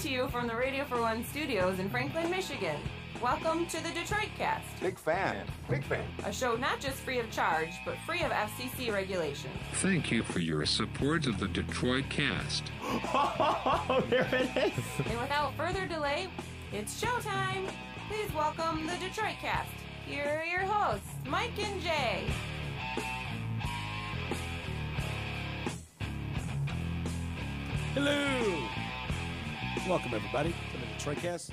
to you from the Radio for One studios in Franklin, Michigan. Welcome to the Detroit Cast. Big fan. Big fan. A show not just free of charge, but free of FCC regulations. Thank you for your support of the Detroit Cast. Oh, there it is. And without further delay, it's showtime. Please welcome the Detroit Cast. Here are your hosts, Mike and Jay. Hello! Welcome, everybody, to the Detroit Cast.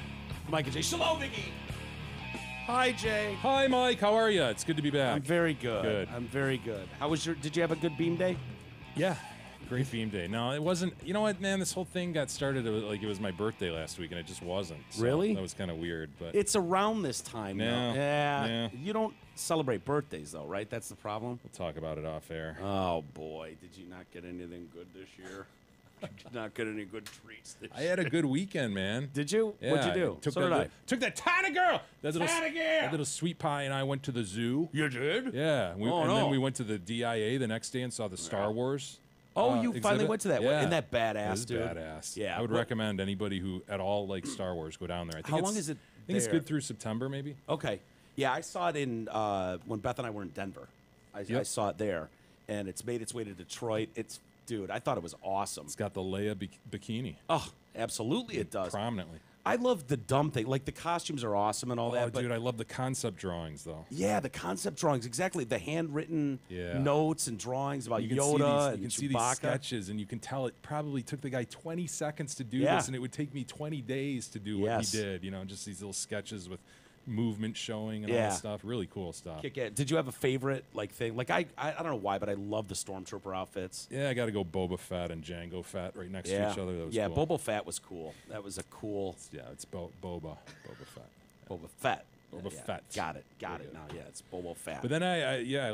Mike and Jay. Shalom, Biggie! Hi, Jay. Hi, Mike. How are you? It's good to be back. I'm very good. Good. I'm very good. How was did you have a good beam day? Yeah. Great theme day. No, it wasn't. You know what, man? This whole thing got started like it was my birthday last week, and it just wasn't. So Really? That was kind of weird. But It's around this time, Yeah. though. Yeah. Yeah. You don't celebrate birthdays, though, right? That's the problem? we'll talk about it off air. Oh, boy. Did you not get anything good this year? Did you not get any good treats this year? I had a good weekend, man. Did you? Yeah, What'd you do? Took So that, did I. Took that tiny girl. That That little sweet pie, and I went to the zoo. You did? Yeah. Oh, and no. then we went to the DIA the next day and saw the Star Wars. Oh, you finally exhibit. went to that. Yeah. Isn't that badass, It is dude? badass. Yeah. I would recommend anybody who at all likes Star Wars go down there. I think How it's- long is it I think it's there? good through September, maybe. Okay. Yeah, I saw it in when Beth and I were in Denver. I Yep. saw it there, and it's made its way to Detroit. Dude, I thought it was awesome. It's got the Leia bikini Oh, absolutely it does. prominently. I love the dumb thing. Like, the costumes are awesome and all Oh, that. But dude, I love the concept drawings, though. yeah, the concept drawings, exactly. The handwritten Yeah. notes and drawings about You can Yoda and you can see these Chewbacca. sketches, and you can tell it probably took the guy 20 seconds to do Yeah. this, and it would take me 20 days to do what Yes. he did. You know, just these little sketches with movement showing and all Yeah. that stuff. Really cool stuff. Kick it. Did you have a favorite thing? Like, I don't know why, but I love the Stormtrooper outfits. Yeah, I got to go Boba Fett and Jango Fett right next Yeah, to each other. That was yeah. cool. Boba Fett was cool. That was a cool Yeah, it's Boba Fett. Boba Fett. Boba Yeah, Fett. Got it. Very Now, good. yeah, it's Boba Fett. But then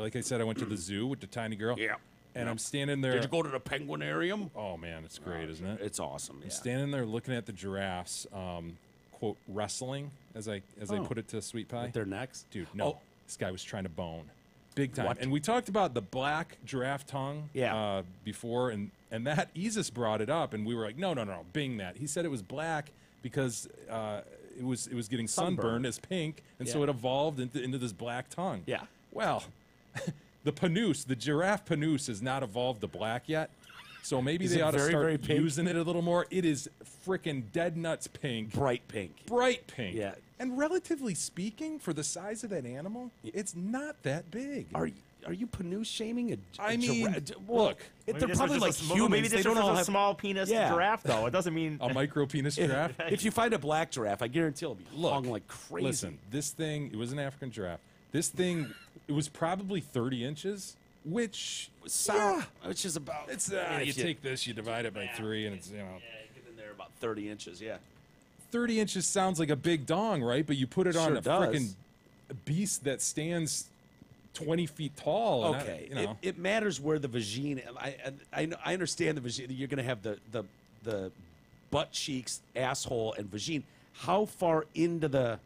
like I said, I went to the zoo with the tiny girl. Yeah. And Yeah. I'm standing there. Did you go to the Penguinarium? Oh man, it's great, isn't it? It's awesome. Yeah. I'm standing there looking at the giraffes, quote, wrestling, as I Oh. put it to Sweet Pie. With their necks? Dude, no. Oh. This guy was trying to bone. Big time. What? And we talked about the black giraffe tongue Yeah. before, and that Isis brought it up, and we were like, no, bing that. He said it was black because it was getting sunburned as pink, and so Yeah. it evolved into this black tongue. Yeah. Well, the giraffe panoose has not evolved to black yet. So maybe Is they it ought to very, start very pink? using it a little more. It is freaking dead nuts pink. Bright pink. Bright pink. Yeah. And relatively speaking, for the size of that animal, it's not that big. Are you Panoose shaming? I mean, well, look. they're probably like humans. Maybe They this don't is all a have small penis Yeah. giraffe, though. It doesn't mean A micro penis giraffe. If you find a black giraffe, I guarantee it'll be Look, hung like crazy. Listen, this thing, it was an African giraffe. This thing, it was probably 30 inches, which which is about. it's if you take this, you divide it by 3, and it's, you know. Yeah, get in there about 30 inches. Yeah. 30 inches sounds like a big dong, right? But you put it on Sure a does. freaking beast that stands 20 feet tall. and Okay. you know. It matters where the vagina. I understand the vagina. You're going to have the butt cheeks, asshole, and vagina. How far into the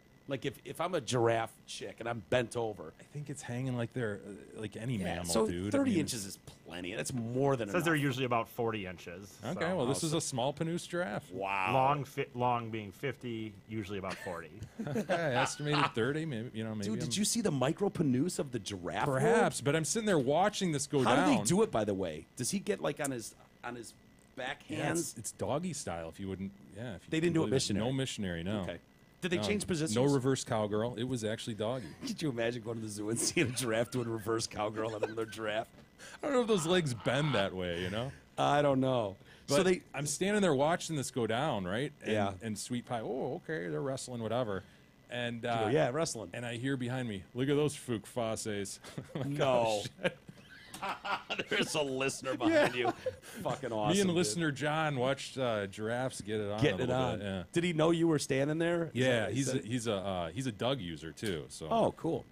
if I'm a giraffe chick and I'm bent over? I think it's hanging like they're like any mammal, so dude. 30 I mean, inches is plenty. That's more than it says enough. they're usually about 40 inches. Okay, so. well, this is a small Panoose giraffe. Wow. long being 50, usually about 40. I estimated 30, maybe. Maybe. Dude, I'm- did you see the micro Panoose of the giraffe? Perhaps, but I'm sitting there watching this go World? How down. do they do it, by the way? Does he get like on his back Yeah, hands? it's doggy style. If you wouldn't, yeah. If you They didn't do it believe missionary. No missionary, no. Okay. Did they No. change positions? No reverse cowgirl. It was actually doggy. Could you imagine going to the zoo and seeing a giraffe doing reverse cowgirl on another giraffe? I don't know if those legs bend that way, you know. I don't know. But I'm standing there watching this go down, right? And, Yeah. And Sweet Pie, oh, okay, they're wrestling, whatever. And You go, yeah, wrestling. And I hear behind me, look at those Fook Fasses. No. There's a listener behind you. Fucking awesome. Me and dude. listener John watched giraffes get it on. Getting a it little on. Bit, yeah. Did he know you were standing there? Is Yeah, that what he said? he's a Doug user too. So Oh, cool.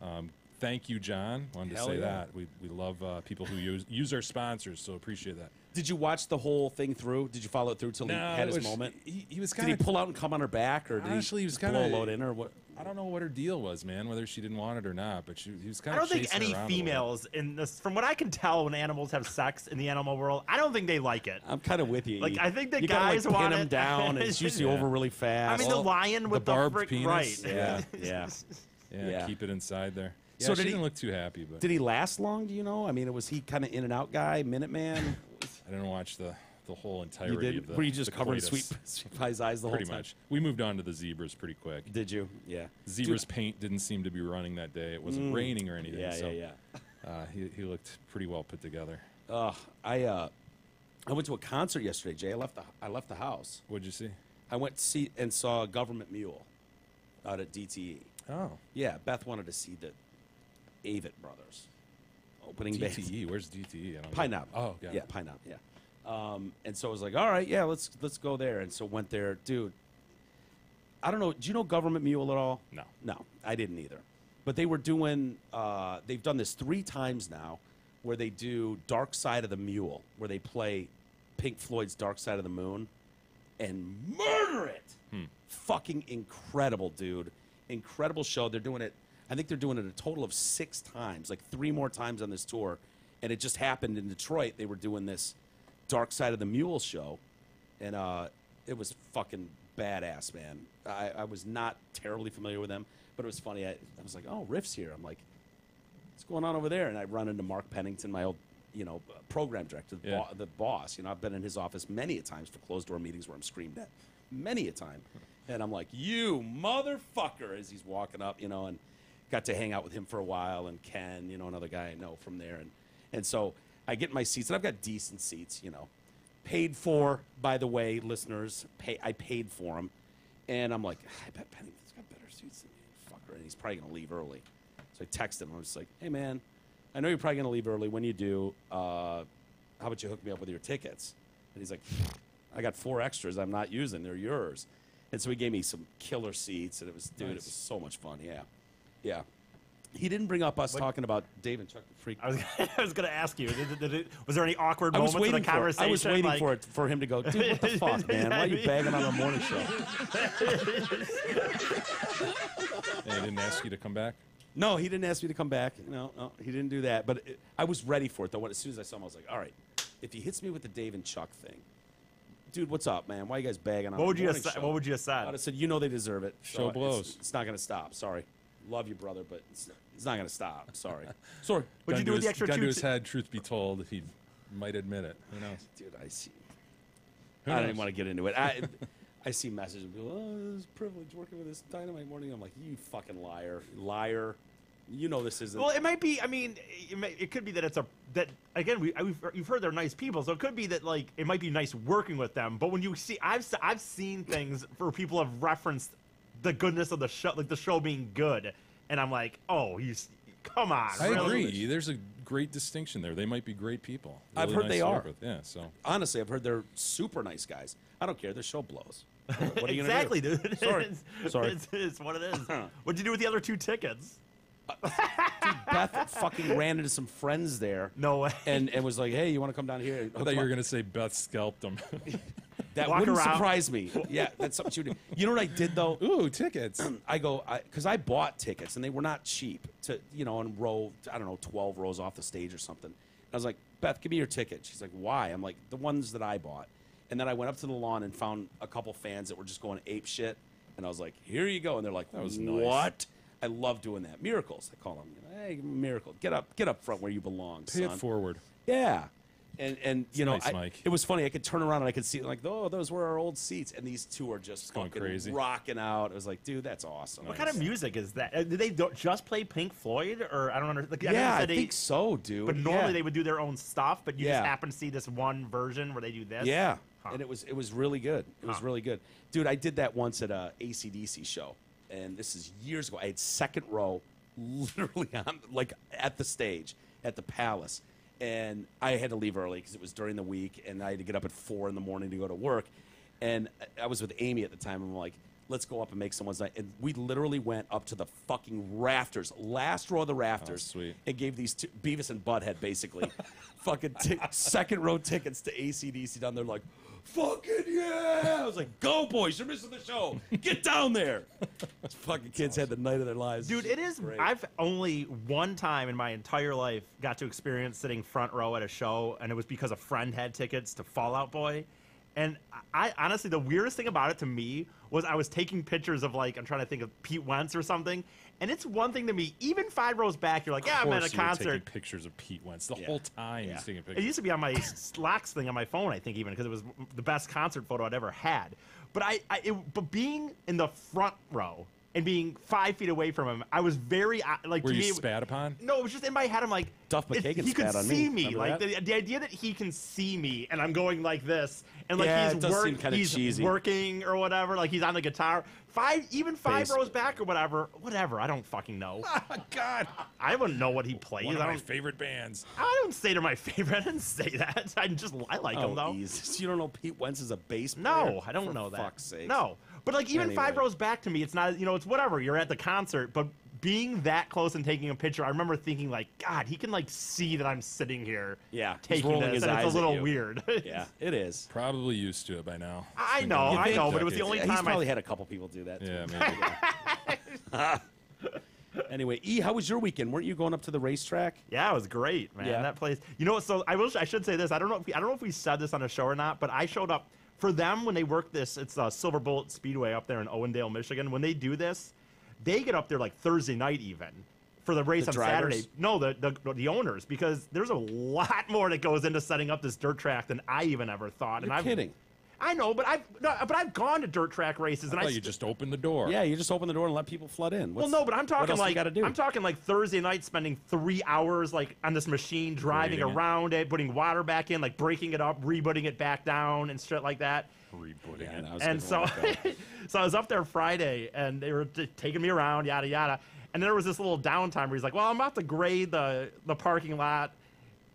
thank you, John. Wanted to Hell say yeah. that we love people who use our sponsors, so appreciate that. Did you watch the whole thing through? Did you follow it through till he had his moment? He was Did kind he of pull out and come on her back, or did Honestly, he was blow kinda- a load in, or what? I don't know what her deal was, man. Whether she didn't want it or not, but she was kind I of. don't think chasing any her around a little bit. females in this, from what I can tell, when animals have sex in the animal world, I don't think they like it. I'm kind of with you. Like, I think the you guys gotta, like, want pin them it. down, and it's usually Yeah. over really fast. I mean, the lion with the barbed frick- penis. right? yeah, yeah. Yeah, Yeah. keep it inside there. Yeah, So she did he- didn't look too happy, but Did he last long? Do you know? I mean, was he kind of in and out guy, Minuteman? I didn't watch the whole You entirety of did? the. Were you just the covering coitus. Sweet Pie's eyes the Pretty whole time? much. We moved on to the zebras pretty quick. Did you? Yeah. Zebras paint didn't seem to be running that day. It wasn't raining or anything. Yeah, so, yeah. he looked pretty well put together. I went to a concert yesterday, Jay. I left the house. What'd you see? I went to see and saw Government Mule out at DTE. Oh, Yeah, Beth wanted to see the Avett Brothers opening band. DTE. Where's DTE? I don't know. Pine Knob. Oh, got yeah, it. Pine Knob. Yeah. And so I was like, all right, yeah, let's go there. And so went there, dude. I don't know. Do you know Government Mule at all? No. No, I didn't either. But they were doing. They've done this 3 times now, where they do Dark Side of the Mule, where they play Pink Floyd's Dark Side of the Moon, and murder it. Fucking incredible, dude. Incredible show. They're doing it. I think they're doing it a total of 6 times, like 3 more times on this tour. And it just happened in Detroit. They were doing this Dark Side of the Mule show, and it was fucking badass, man. I was not terribly familiar with them, but it was funny. I was like, oh, Riff's here. I'm like, what's going on over there? And I run into Mark Pennington, my old, program director, Yeah. the boss. I've been in his office many a times for closed door meetings where I'm screamed at, many a time. And I'm like, you motherfucker, as he's walking up, and got to hang out with him for a while, and Ken, another guy I know from there. And so I get my seats, and I've got decent seats, paid for, by the way, listeners. I paid for them. And I'm like, I bet Pennington's got better seats than me, fucker. And he's probably going to leave early. So I texted him. I was like, hey, man, I know you're probably going to leave early. When you do, how about you hook me up with your tickets? And he's like, I got 4 extras I'm not using. They're yours. And so he gave me some killer seats, and it was, dude, it was so much fun. Yeah. Yeah. He didn't bring up us talking about Dave and Chuck the Freak. I was going to ask you, was there any awkward I was moments in the waiting for it. conversation? I was waiting like, for him to go, dude, what the fuck, man? Why are you bagging on our morning show? And he didn't ask you to come back. No, he didn't ask me to come back. No, he didn't do that. But I was ready for it, though. As soon as I saw him, I was like, all right, if he hits me with the Dave and Chuck thing, dude, what's up, man? Why are you guys bagging on What our would you have morning said? show? What would you have I'd have said? said, they deserve it. Show blows. It's not going to stop. Sorry. Love you, brother, but it's not going to stop. Sorry. Sorry. What'd you do with the extra gun to 2? his head, truth be told, he might admit it. Who knows? Dude, I see. Who I don't knows? even want to get into it. I see messages of people, oh, it's a privilege working with this Dynamite Morning. I'm like, you fucking liar. This isn't. Well, it might be. I mean, it could be that it's that again. You've heard they're nice people, so it could be that like it might be nice working with them. But when you see, I've seen things where people have referenced the goodness of the show, like the show being good, and I'm like, oh, come on. I really? agree. There's a great distinction there. They might be great people. I've Really heard nice they to are. work with. Yeah, so Honestly, I've heard they're super nice guys. I don't care. Their show blows. What are you Exactly, gonna do? dude. Sorry. Sorry. It's what it is. What'd you do with the other 2 tickets? Beth fucking ran into some friends there. No way. And was like, hey, you want to come down here? I thought you were going to say Beth scalped him. That Walk wouldn't around. surprise me. Yeah, that's something she would do. You know what I did, though? Ooh, tickets. Because I bought tickets, and they were not cheap to, in row, 12 rows off the stage or something. I was like, Beth, give me your ticket. She's like, why? I'm like, the ones that I bought. And then I went up to the lawn and found a couple fans that were just going ape shit. And I was like, here you go. And they're like, That was nice. what? I love doing that. Miracles, I call them. Hey, miracle. Get up front where you belong, Pay son. it forward. Yeah. And nice, Mike. it was funny. I could turn around and I could see like, oh, those were our old seats, and these 2 are just going fucking crazy. rocking out. I was like, dude, that's awesome. What kind of music is that? Did they just play Pink Floyd, or I don't understand? Like, know Yeah, you I said think so, dude. But normally yeah. they would do their own stuff, but you Yeah. just happen to see this one version where they do this. Yeah, Huh. and it was really good. It was really good, dude. I did that once at a AC/DC show, and this is years ago. I had second row, literally on like at the stage at the Palace, and I had to leave early because it was during the week, and I had to get up at 4 in the morning to go to work. And I was with Amy at the time. I'm like, let's go up and make someone's night. And we literally went up to the fucking rafters, last row of the rafters, sweet. and gave these two, Beavis and Butthead basically, fucking second row tickets to AC/DC down there. Like, fucking yeah! I was like, go boys, you're missing the show. Get down there. These fucking kids had the night of their lives. Dude, it is. Great. I've only one time in my entire life got to experience sitting front row at a show, and it was because a friend had tickets to Fall Out Boy. And I honestly, the weirdest thing about it to me was I was taking pictures of, like, I'm trying to think of Pete Wentz or something. And it's one thing to me, even 5 rows back, you're like, yeah, I'm at a Of course you were concert. taking pictures of Pete Wentz the whole time. He's taking It pictures. used to be on my Slacks thing on my phone, I think, even because it was the best concert photo I'd ever had. But but being in the front row and being 5 feet away from him, I was very like. Were to you me, spat upon? No, it was just in my head. I'm like, Duff McKagan he could spat on see me. me. Remember Like the idea that he can see me, and I'm going like this, and like Yeah, it he's does seem kinda he's cheesy. working or whatever. Like he's on the guitar. Even five Basically. rows back or whatever. I don't fucking know. Oh, God. I wouldn't know what he plays. One of I my don't. favorite bands. I don't say they're my favorite. I didn't say that. I like them though. Ease. You don't know Pete Wentz is a bass player? No, I don't For know that. fuck's sake. No, but like even 5 Anyway. rows back to me, it's not. It's whatever. You're at the concert, but being that close and taking a picture, I remember thinking like, God, he can like see that I'm sitting here. Yeah, he's taking rolling this, his and eyes it's a at little you. weird. Yeah, it is. Probably used to it by now. I It's been know, going on I know, for but it was the decades. only He's time probably had a couple people do that. Yeah, too. maybe. Anyway, E, how was your weekend? Weren't you going up to the racetrack? Yeah, it was great, man. Yeah. That place. You know what? So I should say this. I don't know if we said this on a show or not, but I showed up for them when they work this. It's Silver Bullet Speedway up there in Owendale, Michigan. When they do this, they get up there like Thursday night even for the race The on drivers? Saturday. No, the owners, because there's a lot more that goes into setting up this dirt track than I even ever thought. You're kidding. I know, but I've gone to dirt track races, and I thought you just opened the door. Yeah, you just open the door and let people flood in. Well, no, but I'm what talking else like you got to do? I'm talking like Thursday night, spending 3 hours like on this machine, driving Grading it. around it, putting water back in, like breaking it up, rebooting it back down, and shit like that. Rebooting Yeah, it. I was And gonna so, let that. so I was up there Friday, and they were taking me around, yada yada. And there was this little downtime where he's like, "Well, I'm about to grade the parking lot.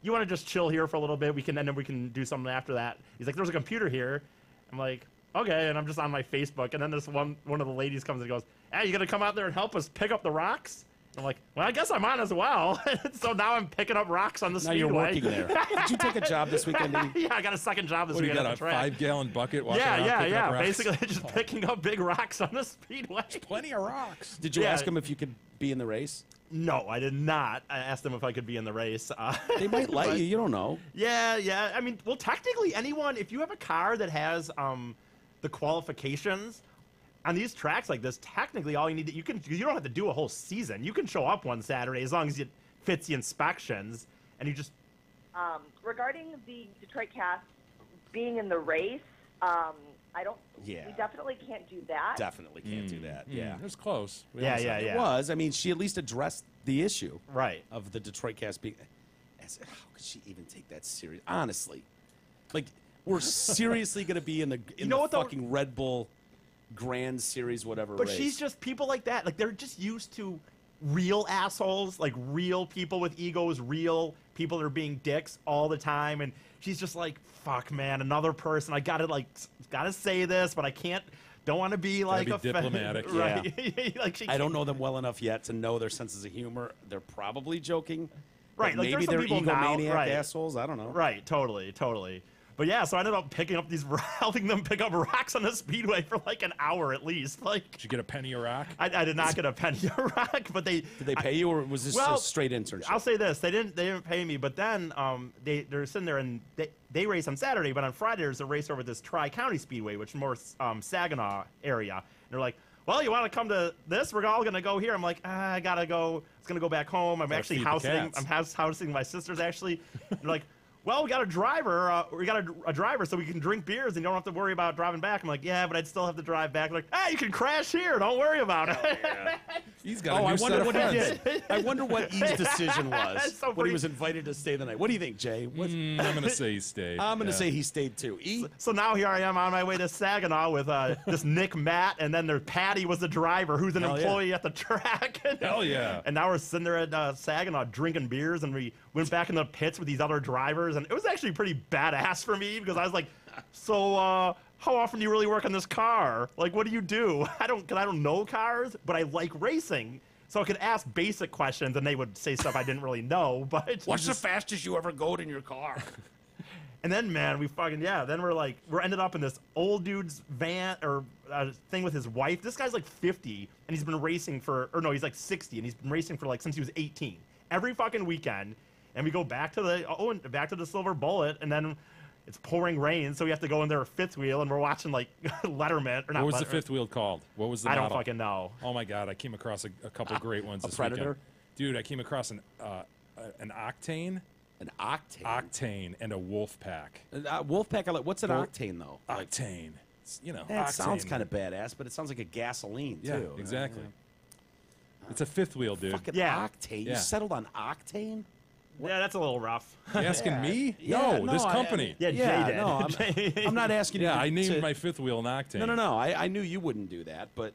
You want to just chill here for a little bit? And then we can do something after that." He's like, "There's a computer here." I'm like, "Okay," and I'm just on my Facebook, and then this one of the ladies comes and goes, "Hey, you gonna come out there and help us pick up the rocks?" I'm like, "Well, I guess I'm on as well." So now I'm picking up rocks on the Now speedway. you're working there. Did you take a job this weekend? E? Yeah, I got a second job this What do you weekend got, at a the track. 5-gallon bucket walking Yeah, around yeah, picking up yeah. rocks? Basically, just picking up big rocks on the speedway. Plenty of rocks. Did you Yeah. ask him if you could be in the race? No, I did not. I asked them if I could be in the race. They might let But- you. You don't know. Yeah. I mean, well, technically, anyone, if you have a car that has the qualifications on these tracks like this, technically, all you need you don't have to do a whole season. You can show up one Saturday as long as it fits the inspections, and you just Regarding the Detroit cast being in the race, I don't. Yeah. We definitely can't do that. Definitely can't do that. Yeah. It was close. We Yeah, almost yeah, had it. yeah. It was. I mean, she at least addressed the issue right. of the Detroit cast being. How could she even take that serious? Honestly, like we're seriously going to be in the know the what, though? fucking Red Bull Grand Series, whatever. But race. she's just people like that. Like they're just used to real assholes, like real people with egos, real people that are being dicks all the time. And she's just like, "Fuck, man, another person. I gotta say this, but I can't. Don't want to be like be offended." diplomatic. right? Like she I don't know them well enough yet to know their senses of humor. They're probably joking. but Right, like, maybe there's some they're people now- egomaniac right. assholes. I don't know. Right, totally. But yeah, so I ended up picking up helping them pick up rocks on the speedway for like an hour at least. Like Did you get a penny a rock? I did not get a penny a rock, but Did they pay you, or was this Well, a straight internship? I'll say this: they didn't pay me, but then they're sitting there and they race on Saturday, but on Friday there's a race over this Tri-County Speedway, which is more Saginaw area. And they're like, "Well, you want to come to this? We're all gonna go here." I'm like, I gotta go. It's gonna go back home. I'm Gotta actually feed the housing. cats. I'm housing my sisters actually. They're like, "Well, we got a driver. We got a driver, so we can drink beers and you don't have to worry about driving back." I'm like, "Yeah, but I'd still have to drive back." They're like, "Hey, you can crash here. Don't worry about it." He's got Oh, a I new wonder set of what he friends. did. I wonder what E's decision was That's so when he pretty- was invited to stay the night. What do you think, Jay? What's- I'm going to say he stayed. I'm going to Yeah. say he stayed too. E? So now here I am on my way to Saginaw with this Nick Matt, and then their Patty was the driver, who's an Hell yeah. employee at the track. Hell yeah. And now we're sitting there at Saginaw drinking beers, and we went back in the pits with these other drivers, and it was actually pretty badass for me because I was like, "So how often do you really work on this car? Like, what do you do? I don't know cars, but I like racing. So I could ask basic questions, and they would say stuff I didn't really know. But What's the fastest you ever go in your car? And then, man, then we're ended up in this old dude's van or thing with his wife. This guy's like 50, and he's been racing he's like 60, and he's been racing for like since he was 18. Every fucking weekend, and we go back to the Silver Bullet, and then it's pouring rain, so we have to go in their fifth wheel, and we're watching like Letterman. Or not What was the Letterman. fifth wheel called? What was the I model? don't fucking know. Oh my god, I came across a couple great ones this Predator? weekend. Dude, I came across an Octane. An Octane? Octane and a Wolf Pack. Wolfpack, what's an Octane, though? Octane. It's, That Octane. sounds kind of badass, but it sounds like a gasoline, Yeah, too. exactly. It's a fifth wheel, dude. Fucking Yeah. Octane? Yeah. You settled on Octane? Yeah, that's a little rough. You asking me? Yeah, No, this company. Yeah, Jay did. No, I'm not asking you Yeah, to... I named to- my fifth wheel an Octane. No. I knew you wouldn't do that, but,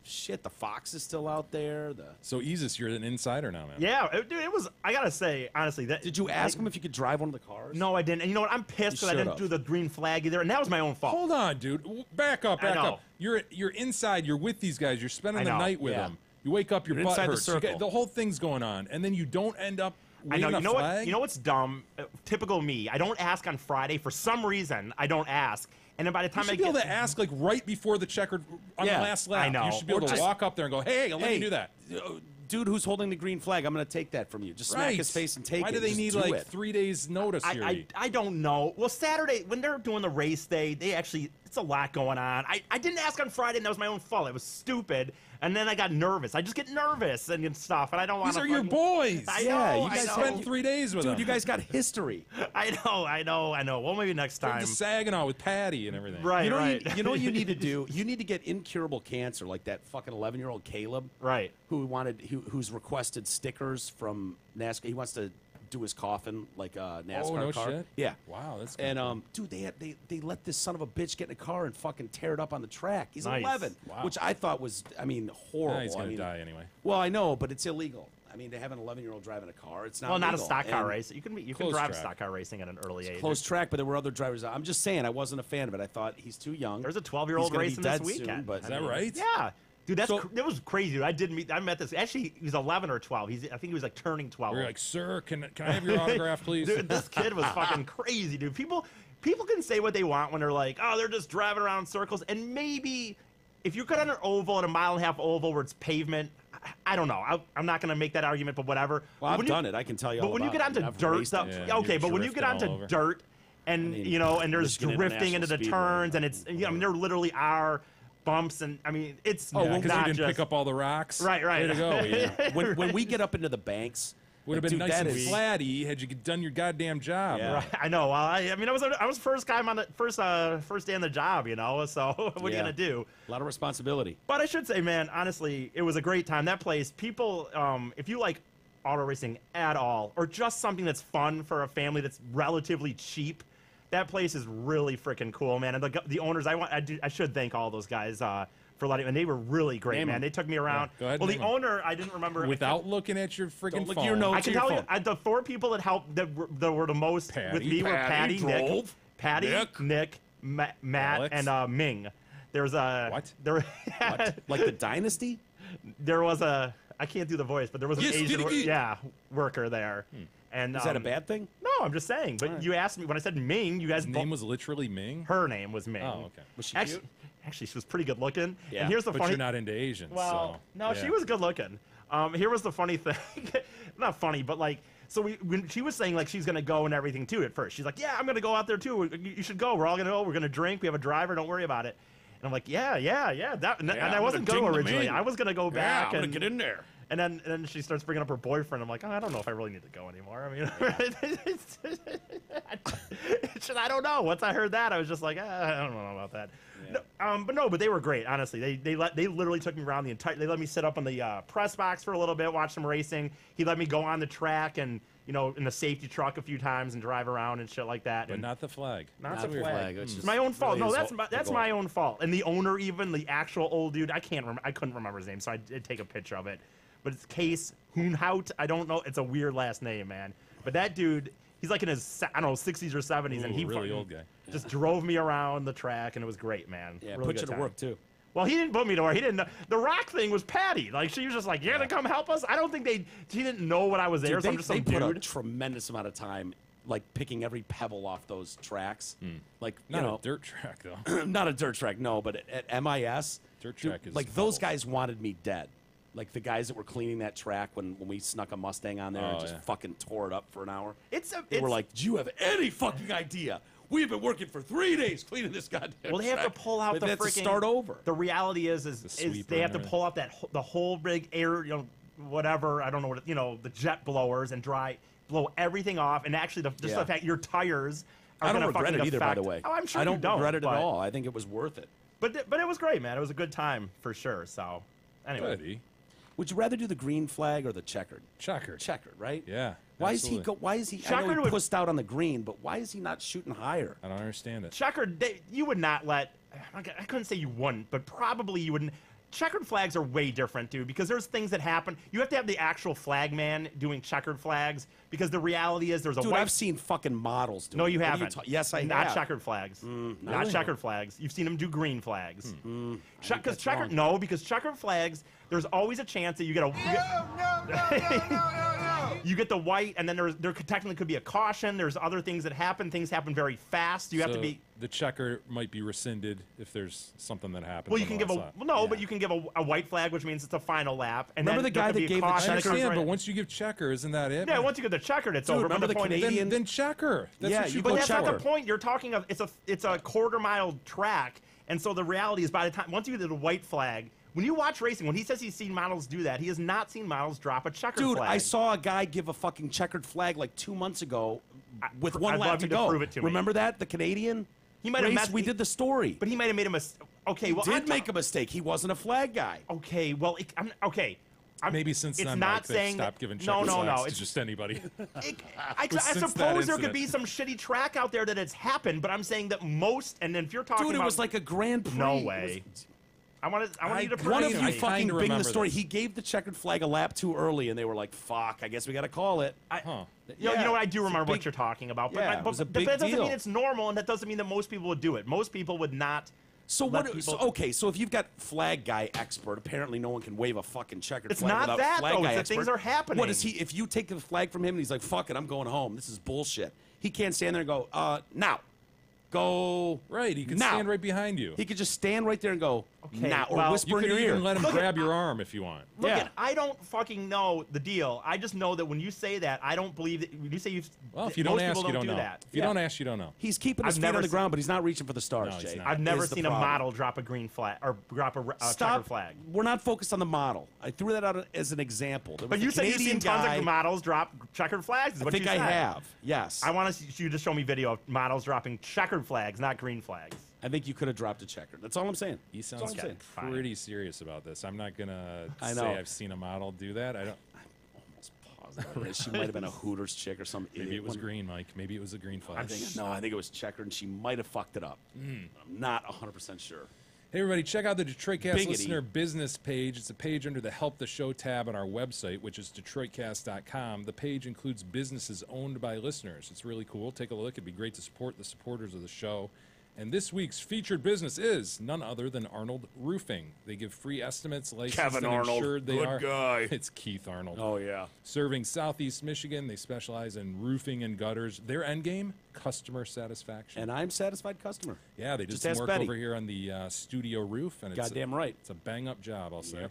shit, the Fox is still out there. So, Isis, you're an insider now, man. Yeah, dude, it was. I gotta say, honestly, that Did you ask him if you could drive one of the cars? No, I didn't. And you know what? I'm pissed because I didn't should've. do the green flag either, and that was my own fault. Hold on, dude. Back up, I back know. up. You're inside. You're with these guys. You're spending I the know, night with yeah. them. You wake up, your You're butt inside the hurts. You get- circle. the whole thing's going on, and then you don't end up I know. waving You know a what? flag? You know what's dumb? Typical me. I don't ask on Friday for some reason. I don't ask, and then by the You time should I be get able to ask like right before the checkered on Yeah, the last lap. I know. You should be able Or to just- walk up there and go, "Hey, let me do that." Dude who's holding the green flag, I'm going to take that from you. Just smack his face and take it. Why do they Just need do like it. 3 days notice here? I don't know. Well, Saturday when they're doing the race day, it's a lot going on. I didn't ask on Friday, and that was my own fault. It was stupid, and then I got nervous. I just get nervous and stuff, and I don't want These to. are your boys. I Yeah, know. you I guys know. Spent 3 days with Dude, them. you guys got history. I know. Well, maybe next Went time. to Saginaw with Patty and everything. Right. You know what you need to do? You need to get incurable cancer like that fucking 11-year-old Caleb. Right. Who's requested stickers from NASCAR. He wants to do his coffin like a NASCAR Oh, no car. shit? Yeah. Wow, that's good. And dude, they let this son of a bitch get in a car and fucking tear it up on the track. He's Nice. 11, Wow. which I thought was, horrible. Nah, he's gonna I mean, die anyway. Well, I know, but it's illegal. I mean, to have an 11-year-old driving a car, it's not. Well, not a legal. stock car And race. You can Close drive track. stock car racing at an early age. Close track, but there were other drivers. I'm just saying, I wasn't a fan of it. I thought he's too young. There's a He's 12-year-old gonna be racing this dead soon, weekend. but Is that right? Yeah. Dude, that was crazy. Dude. I met this. Actually, he was 11 or 12. I think he was like turning 12. We're like, "Sir, can I have your autograph, please?" Dude, this kid was fucking crazy, dude. People can say what they want when they're like, oh, they're just driving around in circles. And maybe if you got on an oval, at a mile and a half oval where it's pavement, I don't know. I'm not going to make that argument, but whatever. Well, I've When you- done it. I can tell you. But all when you about get it. onto I've dirt raced stuff, it. Yeah, okay, you're but when you get drifting all onto over. dirt, and I mean, and there's Michigan drifting into International the Speedway, turns, and it's there literally are bumps, and I mean it's Oh, not because you didn't just, pick up all the rocks. Right. Way to go. Yeah. when we get up into the banks, Would have like, been dude, nice that and is- flatty had you done your goddamn job. Yeah. Right. Right, I know. Well, I mean, I was first guy on the first day on the job, So what are you Yeah. gonna do? A lot of responsibility. But I should say, man, honestly, it was a great time. That place, people, if you like auto racing at all, or just something that's fun for a family that's relatively cheap, that place is really freaking cool, man. And the owners, I should thank all those guys for letting, and they were really great, Name man. 'em. They took me around. Go ahead, Well, the name 'em. owner, I didn't remember. Without looking at your freaking look at phone. your notes. I can to your tell you, phone. the four people that helped that were the most Patty. with me were Patty, Nick, drove. Nick, Matt, Alex. and Ming. There's a What? There, What? Like the dynasty? there was a. I can't do the voice, but there was an Yes, Asian, did he? worker there. And Is that a bad thing? No, I'm just saying. But you asked me when I said Ming. You guys. His name was literally Ming. Her name was Ming. Oh, okay. Was she Actually, cute? actually, she was pretty good looking. Yeah. And here's the But funny. you're not into Asians. Well, so, no, yeah. she was good looking. Here was the funny thing. Not funny, but like, so when she was saying like she's gonna go and everything too at first. She's like, yeah, I'm gonna go out there too. You should go. We're all gonna go. We're gonna drink. We have a driver. Don't worry about it. And I'm like, yeah. And I I'm wasn't gonna going ding the originally. main. I was gonna go Yeah, back I'm gonna and get in there. And then she starts bringing up her boyfriend. I'm like, oh, I don't know if I really need to go anymore. I mean, I don't know. Once I heard that, I was just like, I don't know about that. Yeah. But they were great. Honestly, they literally took me around the entire. They let me sit up in the press box for a little bit, watch some racing. He let me go on the track and in the safety truck a few times and drive around and shit like that. But And not the flag. not Not the the flag. flag, which It's is my own fault. really No, his that's goal. my own fault. And the owner, even the actual old dude, I couldn't remember his name, so I did take a picture of it. But it's Case Hoonhout. I don't know. It's a weird last name, man. But that dude, He's like in his, I don't know, 60s or 70s, and Ooh, he really fucking old guy. just drove me around the track, and it was great, man. Yeah, Really put you good to time. work too. Well, he didn't put me to work. He didn't know. The rock thing was Patty. Like, she was just like, you're going to come help us? I don't think she didn't know what I was there, Dude, so I'm just some put a dude. tremendous amount of time, like picking every pebble off those tracks. Like, Not you know, a dirt track though. not a dirt track, no, but at MIS, Dirt dude, track is like those pebbles. guys wanted me dead. Like the guys that were cleaning that track when we snuck a Mustang on there and Oh, just yeah. fucking tore it up for an hour. They Were like, do you have any fucking idea? We've been working for 3 days cleaning this goddamn well, they have to track. pull out But the they have to freaking start over. The reality is sweeper they have and to pull out the whole big air, whatever. I don't know what the jet blowers and blow everything off. And actually, just Yeah. the fact your tires are I don't gonna regret it fucking either, by the affect- way. Oh, I'm sure I you don't regret it but, at all. I think it was worth it. But it was great, man. It was a good time for sure. So anyway, Buddy. Would you rather do the green flag or the checkered? Checkered. Checkered, right? Yeah. Why absolutely. is he? I know Checkered he would- pussed out on the green, but why is he not shooting higher? I don't understand it. checkered, you would not let. I couldn't say you wouldn't, but probably you wouldn't. Checkered flags are way different, dude, because there's things that happen. You have to have the actual flag man doing checkered flags, because the reality is there's a Dude, white. I've seen fucking models do No, it. you What are haven't. yes, I Not have. checkered flags. Not really? checkered flags. You've seen them do green flags. think Because that's checkered, wrong. no, because checkered flags, there's always a chance that you get a. You get the white, and then there technically could be a caution. There's other things that happen. Things happen very fast. You have to So be. The checker might be rescinded if there's something that happens. Well, you on can the give a left side. no, but you can give a white flag, which means it's a final lap. And Remember then the guy there could that be a gave the caution I that comes understand, right- but once you give checker, isn't that it? yeah, once you get the checkered, it's over. remember But the point is- Canadian- then checker. That's Yeah, what you you go go But that's not checker. the point. You're talking of it's a quarter-mile track, and so the reality is by the time once you get the white flag, when you watch racing, when he says he's seen models do that, he has not seen models drop a checkered Dude, flag. I saw a guy give a fucking checkered flag like 2 months ago with one I'd lap love to you to go. prove it to me. Remember that? The Canadian? He might have race? messed- We did the story. But he might have made a mistake. Okay, well, Did make a mistake. He wasn't a flag guy. Okay, well, Maybe since it's then, not Mike, they've saying stopped giving no, checker no, flags no. to It's just anybody. I since that suppose there could incident. be some shitty track out there that it's happened, but I'm saying that most. And then if you're talking Dude, it about, was like a Grand Prix. no It way. was- I want you to I- prove One it of to you me. fucking kinda bring the remember story. this. He gave the checkered flag a lap too early, and they were like, "Fuck, I guess we got to call it." Huh. You know what? I do It's a remember big- what you're talking about, but, Yeah, it was a big that doesn't deal. mean it's normal, and that doesn't mean that most people would do it. Most people would not. So let what? people- Okay, so if you've got flag guy expert, apparently no one can wave a fucking checkered It's flag not without that, flag though. guy It's that expert. things are happening. What is he? If you take the flag from him and he's like, "Fuck it, I'm going home. This is bullshit." He can't stand there and go, "Now, go." Right, he can now. stand right behind you. He could just stand right there and go, Okay, "Now," or well, whisper You in could your even ear. let him Look at- grab your arm if you want. Look, Yeah. I don't fucking know the deal. I just know that when you say that, I don't believe that. When you say you've, Well, if you most don't ask, people you don't do know. that. If you Yeah. don't ask, you don't know. He's keeping his I've feet on never the ground, but he's not reaching for the stars, No, he's Jay. not. I've never is the seen a problem. model drop a green flag or drop a checkered Stop. flag. We're not focused on the model. I threw that out as an example. There was But a you said you've Canadian seen tons guy. of models drop checkered flags. Is I what think you I said. have. Yes. I want you to show me video of models dropping checkered flags, not green flags. I think you could have dropped a checker. That's all I'm saying. He That's all sounds I'm saying. Fine. pretty serious about this. I'm not gonna I say know. I've seen a model do that. I don't. Almost positive. Yeah, she might have been a Hooters chick or some Maybe idiot it was one. green, Mike. Maybe it was a green flag. I think it was checkered, and she might have fucked it up. I'm not 100% sure. Hey, everybody, check out the Detroit Cast Bingity. listener business page. It's a page under the Help the Show tab on our website, which is DetroitCast.com. The page includes businesses owned by listeners. It's really cool. Take a look. It'd be great to support the supporters of the show. And this week's featured business is none other than Arnold Roofing. They give free estimates, licensed Kevin and Arnold, insured they good are. guy. It's Keith Arnold. Oh, yeah. Serving Southeast Michigan, they specialize in roofing and gutters. Their end game, customer satisfaction. And I'm satisfied customer. Yeah, they did Just some ask work Betty. over here on the studio roof, and Goddamn right. it's a bang-up job, I'll say. Yep.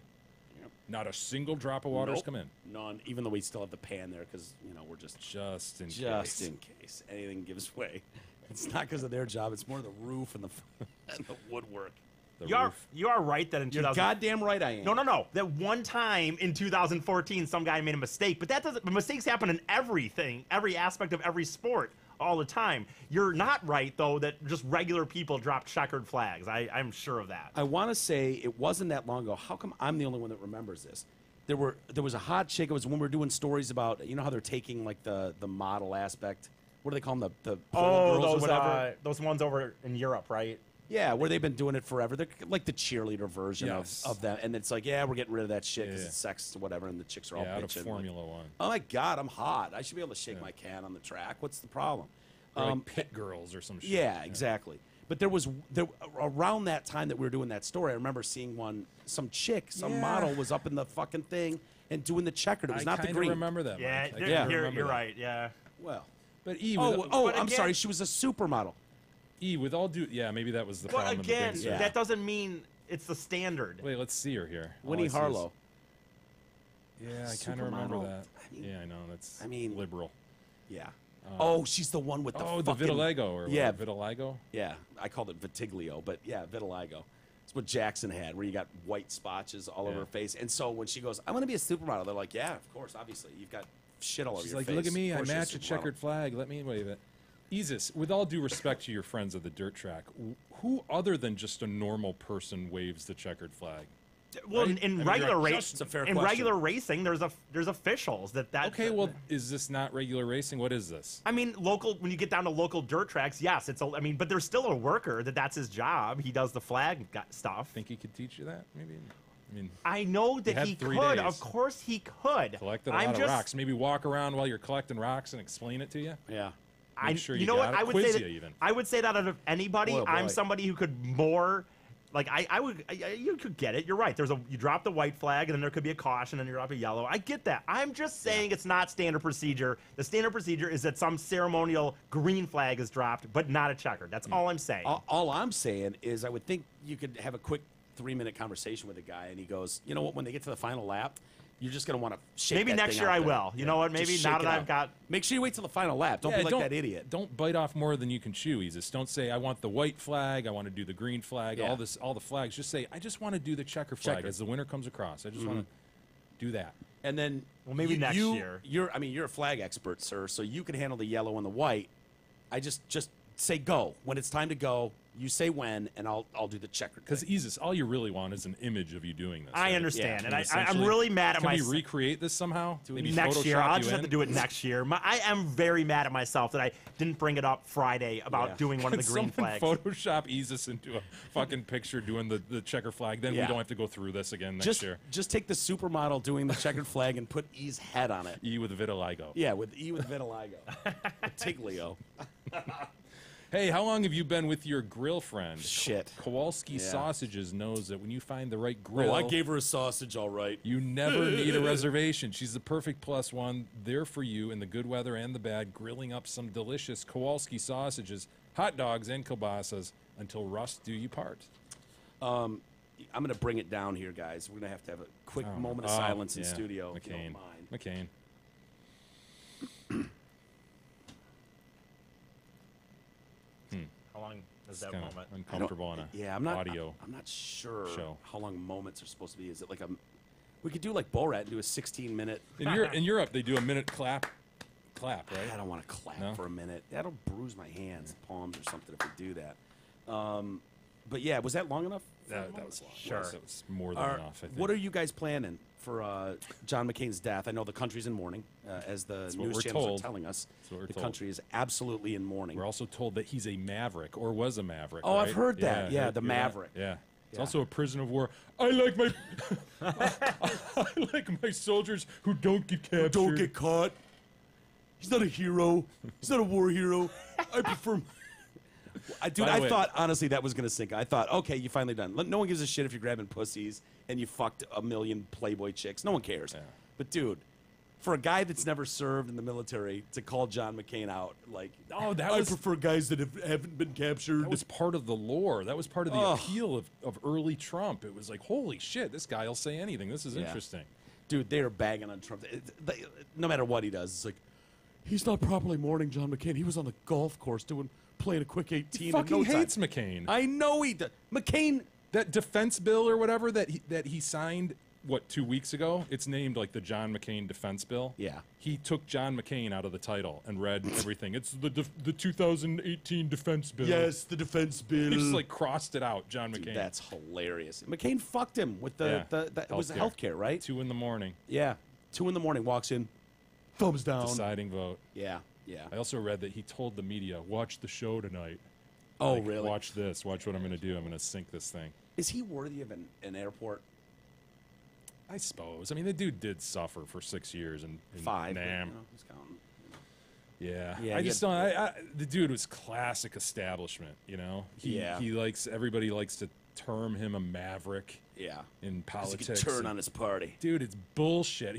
Not a single drop of water's Nope. come in, None, even though we still have the pan there because, we're just just in just case. in case anything gives way. It's not because of their job. It's more the roof and the and the woodwork. The You are roof. you are right that in You're 2000. goddamn right I am. No. That one time in 2014, some guy made a mistake, but that doesn't. But mistakes happen in everything, every aspect of every sport, all the time. You're not right though that just regular people drop checkered flags. I'm sure of that. I want to say it wasn't that long ago. How come I'm the only one that remembers this? There was a hot chick. It was when we were doing stories about how they're taking like the model aspect. What do they call them? The pole girls or whatever. Those ones over in Europe, right? Yeah, where they've been doing it forever. They're like the cheerleader version Yes. of that. And it's like, yeah, we're getting rid of that shit because Yeah. it's sexist or whatever, and the chicks are all Yeah, out of bitching. Formula One. Oh, my God, I'm hot. I should be able to shake my cat on the track. What's the problem? Or like pit girls or some shit. Yeah, exactly. But there around that time that we were doing that story, I remember seeing some chick, some model was up in the fucking thing and doing the checkered. It was not the green. I remember that. Yeah, Mike. I you're, kinda you're, remember you're that. right. Yeah. Well, But E, oh, with, I'm again- sorry. She was a supermodel. with all due, yeah, maybe that was the But problem. again, in the big Yeah. that doesn't mean it's the standard. Wait, let's see her here. All Winnie I see is- Harlow. Yeah, I kind of remember Supermodel. that. I mean- Yeah, I know. That's I mean- liberal. Yeah. Oh, she's the one with the the fucking... vitiligo or Yeah. whatever. Vitiligo? Yeah, I called it vitiglio, but yeah, vitiligo. It's what Jackson had, where you got white spotches all over Yeah. her face. And so when she goes, I want to be a supermodel, they're like, yeah, of course, obviously. You've got shit all over She's your like, face. look at me, Of I course you're match a supermodel." checkered flag. Let me wave it. Isis, with all due respect to your friends at the dirt track, who other than just a normal person waves the checkered flag? Well, Right? I in mean, regular you're- race, It's a fair in question. regular racing, there's officials that. Okay, well, is this not regular racing? What is this? I mean, when you get down to local dirt tracks, yes, I mean, but there's still a worker that's his job. He does the flag stuff. Think he could teach you that? Maybe. I mean, I know You that had he 3 could. days. Of course, he could. collected a I'm lot of just, rocks. Maybe walk around while you're collecting rocks and explain it to you. Yeah. Make sure you you know got what? it. I would Quiz say you that. even. I would say that out of anybody, Boy, oh I'm boy. somebody who could more. Like you could get it. You're right. You drop the white flag, and then there could be a caution, and you drop a yellow. I get that. I'm just saying it's not standard procedure. The standard procedure is that some ceremonial green flag is dropped, but not a checkered. That's all I'm saying. All I'm saying is I would think you could have a quick 3-minute conversation with a guy, and he goes, you know what, when they get to the final lap, you're just going to want to shake Maybe that next thing year out I there. will. You know what? Just Maybe shake now it that I've out. got. Make sure you wait till the final lap. Don't Yeah, be like that idiot. Don't bite off more than you can chew, Isis. Don't say, I want the white flag, I want to do the green flag, Yeah. all the flags. Just say, I just want to do the checker flag Checker. as the winner comes across. I just want to do that. And then Well, maybe next year. You're a flag expert, sir, so you can handle the yellow and the white. I just say go. When it's time to go, you say when, and I'll do the checker. Because Isis, all you really want is an image of you doing this. I right? understand, I and mean, I'm essentially, really mad at Can we myself. recreate this somehow? Maybe Next year, Photoshop I'll you just have in? to do it next year. I am very mad at myself that I didn't bring it up Friday about Yeah. doing one of the Can green someone flags. Photoshop Isis into a fucking picture doing the checker flag? Then we Yeah. don't have to go through this again next year. Just take the supermodel doing the checkered flag and put E's head on it. E with vitiligo. Yeah, with vitiligo. Tiglio. Hey, how long have you been with your grill friend? Shit. Kowalski Yeah. Sausages knows that when you find the right grill, her a sausage, all right. you never need a reservation. She's the perfect plus one, there for you in the good weather and the bad, grilling up some delicious Kowalski sausages, hot dogs, and kielbasas until rust do you part. I'm going to bring it down here, guys. We're going to have a quick moment of silence in yeah. studio. If you McCain. don't mind. McCain. How long is that Kind of moment? uncomfortable on a Yeah, I'm not. audio. I'm not sure show. how long moments are supposed to be. Is it like a? We could do like Borat and do a 16-minute. In Europe, they do a minute clap, right? I don't want to clap No? for a minute. That'll bruise my hands, palms, or something if we do that. But yeah, was that long enough? That was long. Sure. That was more than enough. I think. What are you guys planning for John McCain's death? I know the country's in mourning, as the what news we're channels told. are telling us. That's what we're The told. country is absolutely in mourning. We're also told that he's a maverick or was a maverick. Oh, I've right? heard that. Yeah, heard- the hear that? maverick. Yeah. It's Yeah. also a prisoner of war. I like my I like my soldiers who don't get captured. Don't get caught. He's not a hero. He's not a war hero. I prefer. Dude, By the I way- thought honestly that was gonna sink. I thought, okay, you finally done. No one gives a shit if you're grabbing pussies and you fucked a million Playboy chicks. No one cares. Yeah. But dude, for a guy that's never served in the military to call John McCain out, like, Oh, that I was- prefer guys that haven't been captured. That was part of the lore. That was part of the Ugh. appeal of early Trump. It was like, holy shit, this guy will say anything. This is Yeah. interesting. Dude, they are bagging on Trump. No matter what he does, it's like, he's not properly mourning John McCain. He was on the golf course playing a quick 18. He in fucking no time. hates McCain. I know he does. McCain. That defense bill or whatever that he signed, 2 weeks ago? It's named like the John McCain defense bill. Yeah. He took John McCain out of the title and read everything. It's the 2018 defense bill. Yes, the defense bill. He just like crossed it out, John Dude, McCain. that's hilarious. McCain fucked him with the it was Healthcare. healthcare, right? 2 a.m, Yeah. 2 a.m, walks in, thumbs down. deciding vote. Yeah, yeah. I also read that he told the media, watch the show tonight. Oh, Like, really? Watch this. Watch what I'm going to do. I'm going to sink this thing. Is he worthy of an airport? I suppose. I mean, the dude did suffer for 6 years and 5. but, Nam. who's counting? Yeah. Yeah, I he just had- don't. The dude was classic establishment. You know. Yeah. He likes. Everybody likes to term him a maverick Yeah. in Because he politics. could turn and- on his party. Dude, it's bullshit.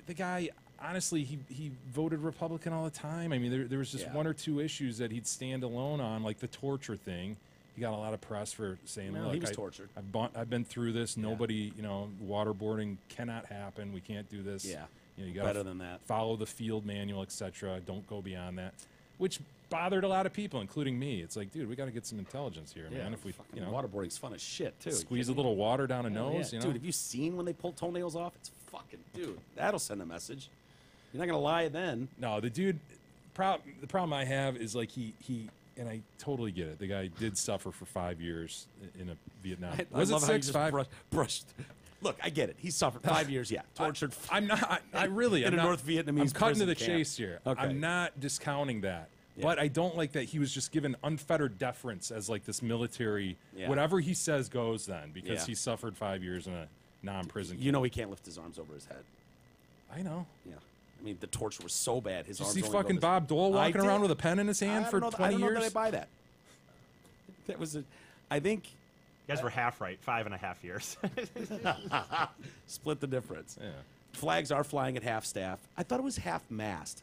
The guy, honestly, he voted Republican all the time. I mean, there was just Yeah. 1 or 2 issues that he'd stand alone on, like the torture thing. He got a lot of press for saying, Well, "Look, he was tortured. I've been through this. Nobody, waterboarding cannot happen. We can't do this. Yeah. You got Better than that. Follow the field manual, etc. Don't go beyond that." Which bothered a lot of people, including me. It's like, dude, we got to get some intelligence here, man. If we, fucking waterboarding's fun as shit too. squeeze a little water down a nose, Dude, have you seen when they pull toenails off? It's fucking, dude. That'll send a message. You're not gonna lie then. No, the dude. The problem I have is like he, and I totally get it. The guy did suffer for 5 years in a Vietnam. Was I it love how you 6, just 5? brushed. Look, I get it. He suffered 5 years. Yeah, tortured. I'm not. I really. In I'm a not, North Vietnamese I'm cutting to prison the camp. chase here. Okay. I'm not discounting that, Yeah. but I don't like that he was just given unfettered deference as like this military. Yeah. Whatever he says goes then because Yeah. he suffered 5 years in a non-prison. You know he can't lift his arms over his head. I know. Yeah. I mean, the torture was so bad. His Did you arms see only go fucking this- Bob Dole I walking did. around with a pen in his I hand don't for know 20 I don't know years? that I buy that. That was I think You guys were half right. 5.5 years. split the difference. Yeah. Flags are flying at half staff. I thought it was half mast.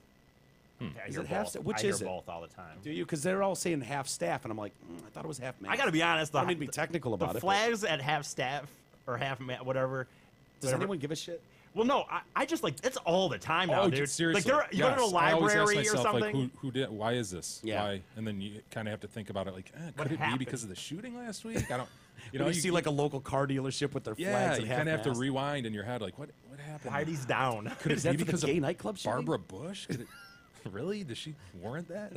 I Is hear it half both. sta- which I hear is it? both all the time. Do you? Because they're all saying half staff, and I'm like, I thought it was half mast. I got to be honest. I don't mean to be technical about the it. but flags at half staff or whatever. Does whatever. anyone give a shit? Well, no, I just like it's all the time now, Oh, dude. seriously. Like you go to a Yes. I always ask library or myself, something. Like, who did? Why is this? Yeah. Why? And then you kind of have to think about it. Like, What could it happened? be because of the shooting last week? I don't. You know, you see like a local car dealership with their flags you at half kind of have to mast. rewind in your head. Like, what happened? Why are these down? Could it Is that be for the because gay of nightclub shooting? Barbara Bush? Could it, really? Does she warrant that?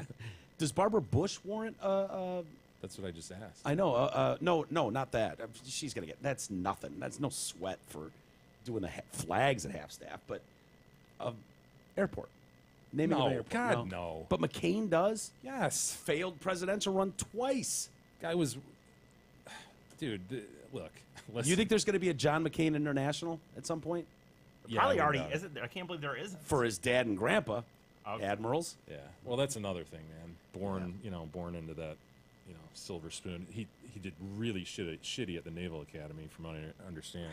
Does Barbara Bush warrant? That's what I just asked. I know. No, not that. She's gonna get. That's nothing. That's no sweat for doing the flags at half staff. But airport. Naming of No, an airport. God, no. But McCain does. Yes. Failed presidential run twice. Guy was. Dude, look. Listen. You think there's going to be a John McCain International at some point Yeah, Probably I already wouldn't doubt it. isn't there? I can't believe there isn't. for his dad and grandpa, Okay. admirals? Yeah. Well, that's another thing, man. Born into that, silver spoon. He did really shitty at the Naval Academy, from what I understand.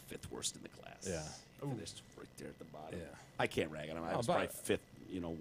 Fifth worst in the class. Yeah. He finished right there at the bottom. Yeah. I can't rag on him. I No, was but- probably fifth,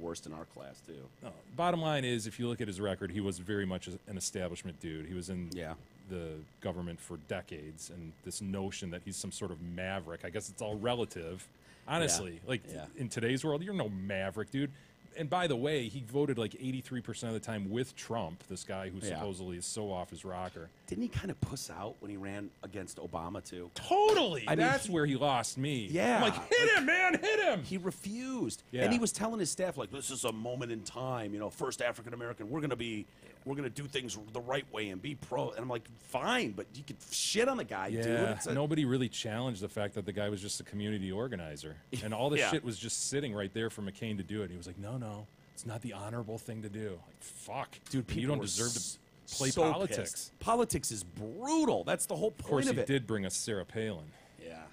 worst in our class too. No, bottom line is, if you look at his record, he was very much an establishment dude. He was in Yeah. the government for decades, and this notion that he's some sort of maverick, I guess it's all relative. Honestly, Yeah. in today's world, you're no maverick, dude. And by the way, he voted like 83% of the time with Trump, this guy who Yeah. supposedly is so off his rocker. Didn't he kind of puss out when he ran against Obama too? Totally. I mean, That's where he lost me. Yeah. I'm like, hit him, man, hit him. He refused. Yeah. And he was telling his staff, like, this is a moment in time, first African American, we're gonna do things the right way and be pro. And I'm like, fine, but you could shit on the guy, dude. Yeah, It's a- nobody really challenged the fact that the guy was just a community organizer. And all this Yeah. shit was just sitting right there for McCain to do it. He was like, no, it's not the honorable thing to do. Like, fuck. Dude, people you don't were deserve to play so politics. pissed. Politics is brutal. That's the whole Of course, point of he it. did bring us Sarah Palin. Yeah.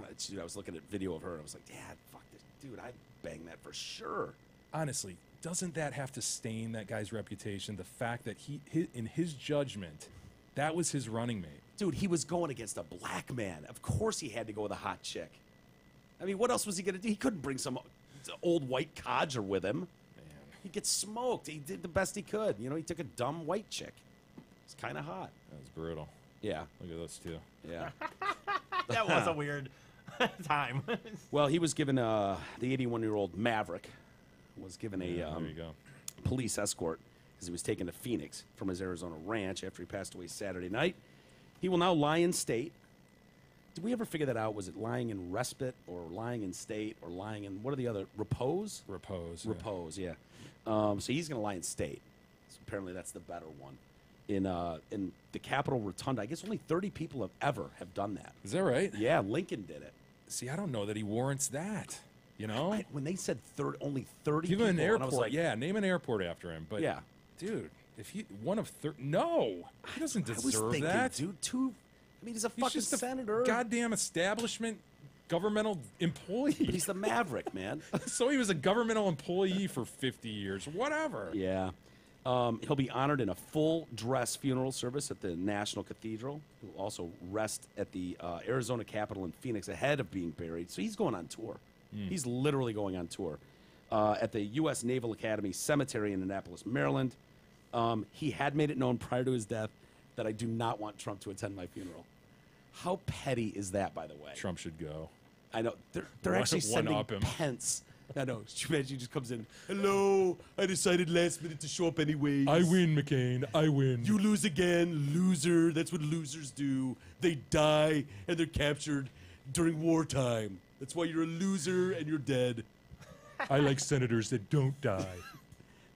I was looking at video of her and I was like, yeah, fuck this. Dude, I'd bang that for sure. Honestly, doesn't that have to stain that guy's reputation? The fact that in his judgment, that was his running mate. Dude, he was going against a black man. Of course he had to go with a hot chick. I mean, what else was he going to do? He couldn't bring some old white codger with him. Man. He'd get smoked. He did the best he could. He took a dumb white chick. It's kind of hot. That was brutal. Yeah. Look at those two. Yeah. That was a weird time. Well, he was given the 81-year-old Maverick was given a There you go. police escort as he was taken to Phoenix from his Arizona ranch after he passed away Saturday night. He will now lie in state. Did we ever figure that out? Was it lying in respite or lying in state or lying in, what are the other, repose? Repose. yeah. Repose, yeah. So he's going to lie in state. So apparently that's the better one. In the Capitol Rotunda, I guess only 30 people have done that. Is that right? Yeah, Lincoln did it. See, I don't know that he warrants that. When they said only 30 Give people, him an and I was airport. like, Yeah, name an airport after him. But Yeah. dude, If he one of no, he doesn't I was deserve thinking, that. dude. I mean, he's a He's fucking just a senator. goddamn establishment governmental employee. But he's the maverick, man. So he was a governmental employee for 50 years. Whatever. Yeah. He'll be honored in a full dress funeral service at the National Cathedral. He'll also rest at the Arizona Capitol in Phoenix ahead of being buried. So he's going on tour. He's literally going on tour. At the U.S. Naval Academy Cemetery in Annapolis, Maryland. He had made it known prior to his death that I do not want Trump to attend my funeral. How petty is that, by the way? Trump should go. I know. They're actually sending one-up him. Pence. I know. She just comes in. Hello. I decided last minute to show up anyways. I win, McCain. I win. You lose again, loser. That's what losers do. They die and they're captured during wartime. That's why you're a loser and you're dead. I like senators that don't die.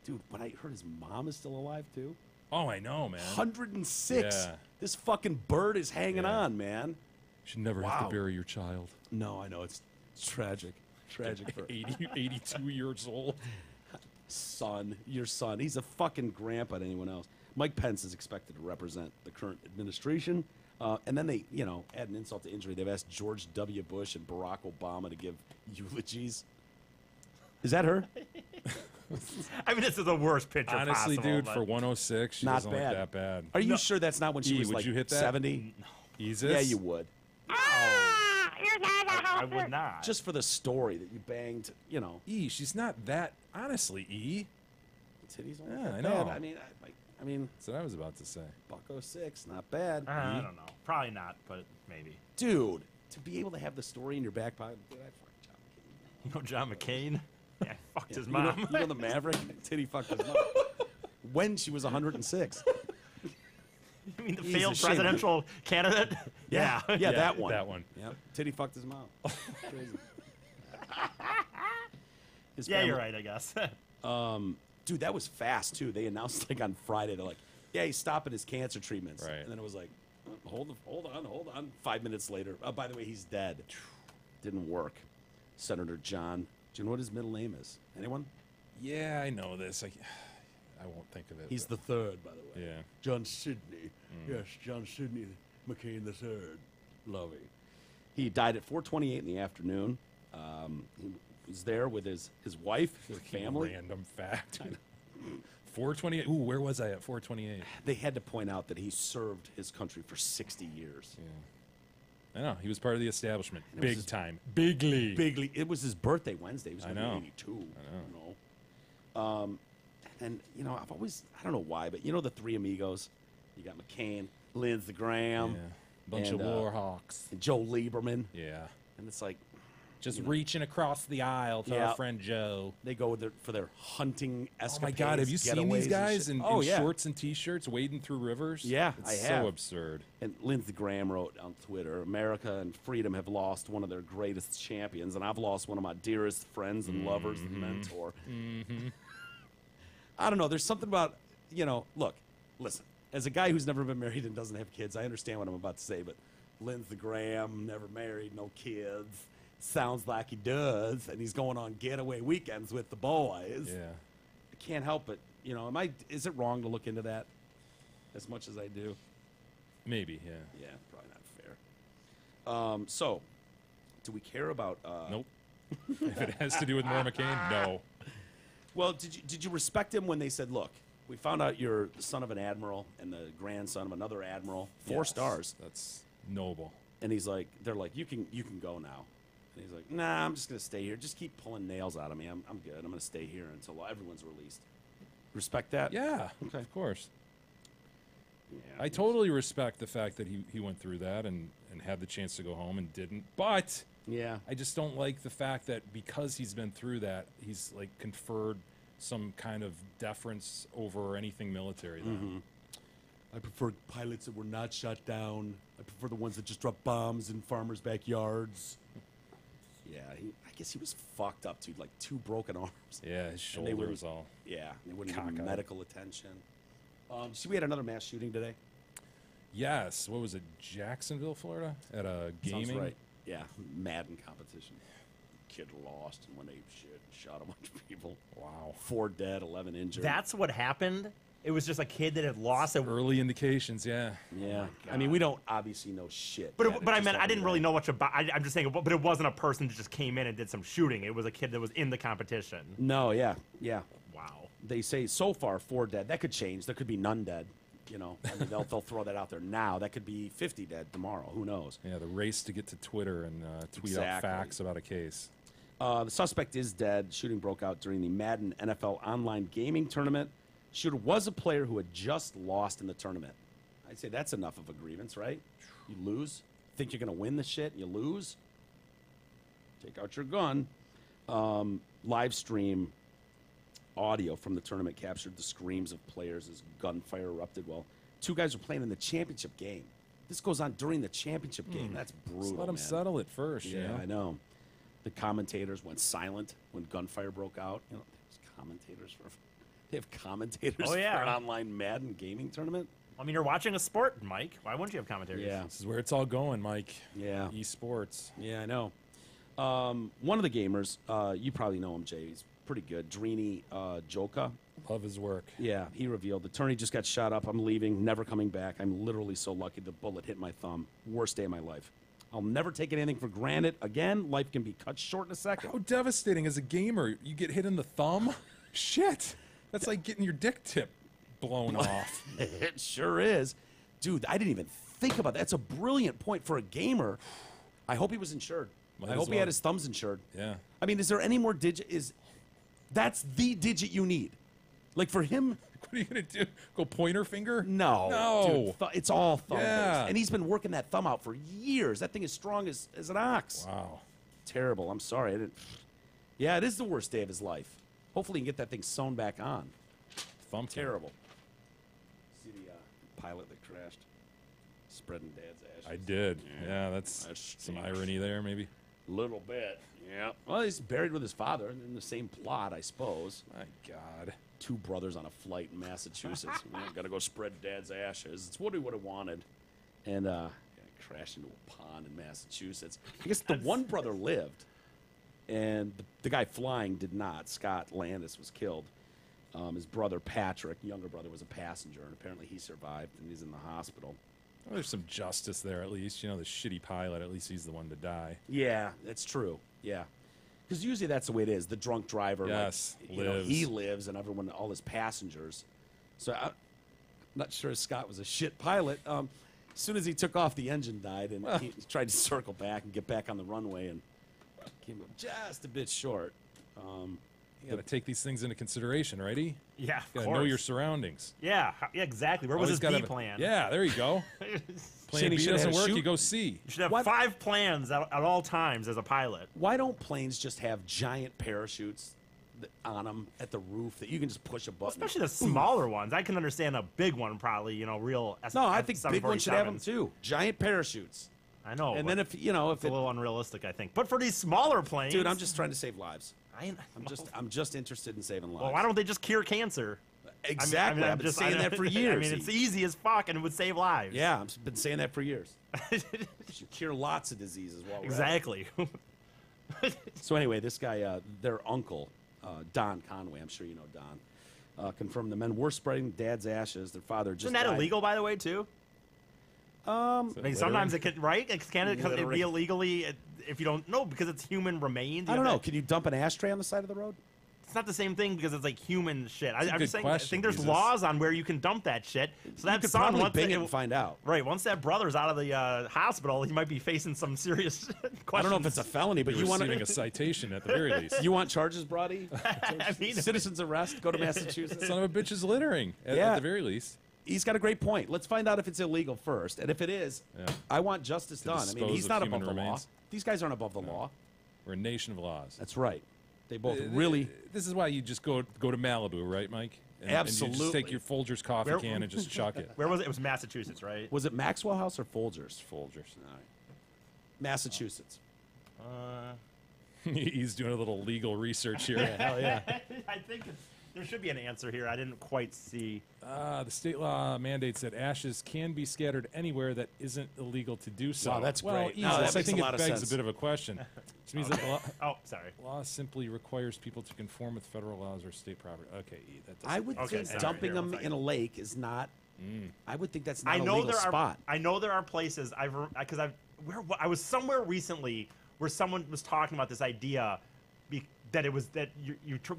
Dude, when I heard his mom is still alive too. Oh, I know, man. 106. Yeah. This fucking bird is hanging Yeah. on, man. You should never have Wow. to bury your child. No, I know. It's tragic. Tragic for 82 years old. your son. He's a fucking grandpa to anyone else. Mike Pence is expected to represent the current administration. And then they, add an insult to injury. They've asked George W. Bush and Barack Obama to give eulogies. Is that her? I mean, this is the worst picture Honestly, possible, dude, but- for 106, she Not doesn't bad. look that bad. Are you sure that's not when she E, was would like you hit that? 70? Eases? Yeah, you would. I would not. Just for the story that you banged, E, she's not that. Honestly, E. titties. Aren't Yeah, that I bad. know. I mean, That's what I was about to say. buck 06, not bad. I don't know. Probably not, but maybe. Dude, to be able to have the story in your back pocket, dude, I fucking John McCain. You know John McCain? Yeah, fucked his You know- mom. You know the Maverick? Titty fucked his mom. When she was 106. You mean the He's failed ashamed. presidential candidate? Yeah. Yeah, that one. That one. Yep. Titty fucked his mom. Crazy. His Yeah, family- you're right, I guess. Dude, that was fast, too. They announced, like, on Friday, they're like, yeah, he's stopping his cancer treatments. Right. And then it was like, hold on. 5 minutes later, by the way, he's dead. Didn't work. Senator John. Do you know what his middle name is? Anyone? Yeah, I know this. I won't think of it. He's but- the third, by the way. Yeah. John Sidney. Yes, John Sidney McCain the third. Lovey. He died at 4:28 in the afternoon. He was there with his wife, his family. Random fact. 428. Ooh, where was I at 428? They had to point out that he served his country for 60 years. I know. He was part of the establishment. And it was Big his- time. Bigly. Bigly. It was his birthday Wednesday. He was I going to be know. 82. I know. And, I've always, I don't know why, but the three amigos. You got McCain, Lindsey Graham, Yeah. Bunch and, of war hawks. and Joe Lieberman. Yeah. And it's like, Just reaching across the aisle to Yeah. our friend Joe. they go for their hunting Oh escapades. my God! Have you seen getaways these and guys shit. in yeah. shorts and t-shirts wading through rivers? Yeah, it's I so have. absurd. And Lindsey Graham wrote on Twitter, America and freedom have lost one of their greatest champions, and I've lost one of my dearest friends and lovers and mentor. I don't know. There's something about, look, listen, as a guy who's never been married and doesn't have kids, I understand what I'm about to say, but Lindsey Graham, never married, no kids, sounds like he does, and he's going on getaway weekends with the boys. Yeah. I can't help it. Is it wrong to look into that as much as I do? Maybe. Yeah. Yeah, probably not fair. So, do we care about? Nope. If it has to do with Norm McCain, no. Well, did you respect him when they said, "Look, we found out you're the son of an admiral and the grandson of another admiral, 4 Yes, stars," That's noble. and they're like, "You can go now," and he's like, "Nah, I'm just gonna stay here. Just keep pulling nails out of me. I'm good. I'm gonna stay here until everyone's released." Respect that? Yeah. Okay. Of course. Yeah. I totally respect the fact that he went through that and had the chance to go home and didn't. But Yeah. I just don't like the fact that because he's been through that, he's like conferred some kind of deference over anything military. Then. I prefer pilots that were not shot down. I prefer the ones that just drop bombs in farmers' backyards. Yeah, I guess he was fucked up too, like 2 broken arms. Yeah, his And they shoulder were- was all. Yeah, they wouldn't give him Cockeyed. medical attention. See, we had another mass shooting today. Yes. What was it? Jacksonville, Florida, at a gaming. Sounds right. Yeah, Madden competition. Kid lost and went ape shit and shot a bunch of people. Wow. 4 dead, 11 injured. That's what happened? it was just a kid that had lost it. Early indications, yeah. Yeah. I mean, we don't obviously know shit. But yet. but I It's meant just I didn't all really that. know much about. I'm just saying, but it wasn't a person that just came in and did some shooting. It was a kid that was in the competition. No, yeah. Wow. They say so far 4 dead. That could change. There could be none dead. You know, I mean, they'll throw that out there now. That could be 50 dead tomorrow. Who knows? Yeah, the race to get to Twitter and tweet out Exactly. facts about a case. The suspect is dead. Shooting broke out during the Madden NFL online gaming tournament. Shooter was a player who had just lost in the tournament. I'd say that's enough of a grievance, right? You lose. Think you're going to win the shit, and you lose? Take out your gun. Live stream audio from the tournament captured the screams of players as gunfire erupted while 2 guys were playing in the championship game. This goes on during the championship game. That's brutal, Just let them man. settle it first. Yeah, you know? I know. The commentators went silent when gunfire broke out. You know, they have commentators Oh, yeah. for an online Madden gaming tournament. I mean, you're watching a sport, Mike. Why wouldn't you have commentators? Yeah, This is where it's all going, Mike. yeah, Esports. yeah. I know. One of the gamers, you probably know him, Jay. He's pretty good. Drini Joka. Love his work. Yeah, he revealed the tourney just got shot up. I'm leaving, never coming back. I'm literally so lucky the bullet hit my thumb. Worst day of my life. I'll never take anything for granted again. Life can be cut short in a second. How devastating as a gamer. You get hit in the thumb? Shit. That's like getting your dick tip blown off. It sure is. Dude, I didn't even think about that. That's a brilliant point for a gamer. I hope he was insured. Might I as hope he well. had his thumbs insured. Yeah. I mean, is there any more digit? That's the digit you need. Like for him, What are you going to do? Go pointer finger? no. No. Dude, it's all thumb Yeah. based. And he's been working that thumb out for years. That thing is strong as an ox. Wow. Terrible. I'm sorry. I didn't. Yeah, it is the worst day of his life. Hopefully he can get that thing sewn back on. Thumb Terrible. See the pilot that crashed? Spreading dad's ashes. I did. Yeah, that's That's some strange. irony there, maybe. Little bit. Yeah. Well, he's buried with his father in the same plot, I suppose. My God. 2 brothers on a flight in Massachusetts. Got to go spread dad's ashes. It's what he would have wanted. And crashed into a pond in Massachusetts. I guess the one brother lived, and the guy flying did not. Scott Landis was killed. His brother Patrick, younger brother, was a passenger, and apparently he survived, and he's in the hospital. Well, there's some justice there, at least. You know, the shitty pilot, at least he's the one to die. Yeah, that's true. Yeah. Because usually that's the way it is. The drunk driver, Yes, like, you know, lives. he lives, and everyone, all his passengers. So I'm not sure Scott was a shit pilot. As soon as he took off, the engine died, and he tried to circle back and get back on the runway, and came up just a bit short. You got to take these things into consideration, righty? Yeah, You of got to course. know your surroundings. Yeah, exactly. Where was Always his gotta B have a- plan? Yeah, there you go. Plan Saying he B should've had doesn't a work, shoot- you go C. You should have What? 5 plans at all times as a pilot. Why don't planes just have giant parachutes on them at the roof that you can just push a button? Especially the smaller ones. I can understand a big one, probably, you know, real. No, I think big ones should have them 747s. too. Giant parachutes. I know. And but then if it's a little unrealistic, I think. But for these smaller planes, dude, I'm just trying to save lives. I'm I'm just interested in saving lives. Well, why don't they just cure cancer? Exactly. I've been saying that for years. I mean, it's easy as fuck, and it would save lives. Yeah, I've been saying that for years. Should cure lots of diseases while we're at it. Exactly. So anyway, this guy, their uncle, Don Conway, I'm sure you know Don, confirmed the men were spreading dad's ashes. Their father just Isn't that died. illegal, by the way, too? I mean, sometimes it can, right? Can it Littering. be illegally if you don't know because it's human remains? I don't know. Can you dump an ashtray on the side of the road? It's not the same thing because it's like human shit. I'm good just saying. I question, think there's Jesus. laws on where you can dump that shit. So You that could son, probably once bing they- it and find out. right, once that brother's out of the hospital, he might be facing some serious questions. I don't know if it's a felony, but You're you want receiving a citation at the very least. you want charges brought? I mean, Citizens arrest. Go to Massachusetts. Son of a bitch is littering, at Yeah. the very least. He's got a great point. Let's find out if it's illegal first, and if it is, Yeah. I want justice done. I mean, dispose he's of not human above the law. remains. These guys aren't above the law. We're a nation of laws. That's right. They both really. This is why you just go to Malibu, right, Mike? And you just Absolutely. take your Folgers coffee Where- can and just chuck it. where was it? It was Massachusetts, right? Was it Maxwell House or Folgers? Folgers. All right. Massachusetts. He's doing a little legal research here. Hell yeah. I think it's. There should be an answer here. I didn't quite see. The state law mandates that ashes can be scattered anywhere that isn't illegal to do so. Wow, that's well, great. Easy. No, that I makes think a lot it of begs sense. a bit of a question. This means that the Oh, sorry. law simply requires people to conform with federal laws or state property. Okay, that doesn't I would Okay, think sorry. dumping Here, them one in a lake is not. I would think that's not I a know legal there spot. are. I know there are places I was somewhere recently where someone was talking about this idea that it was that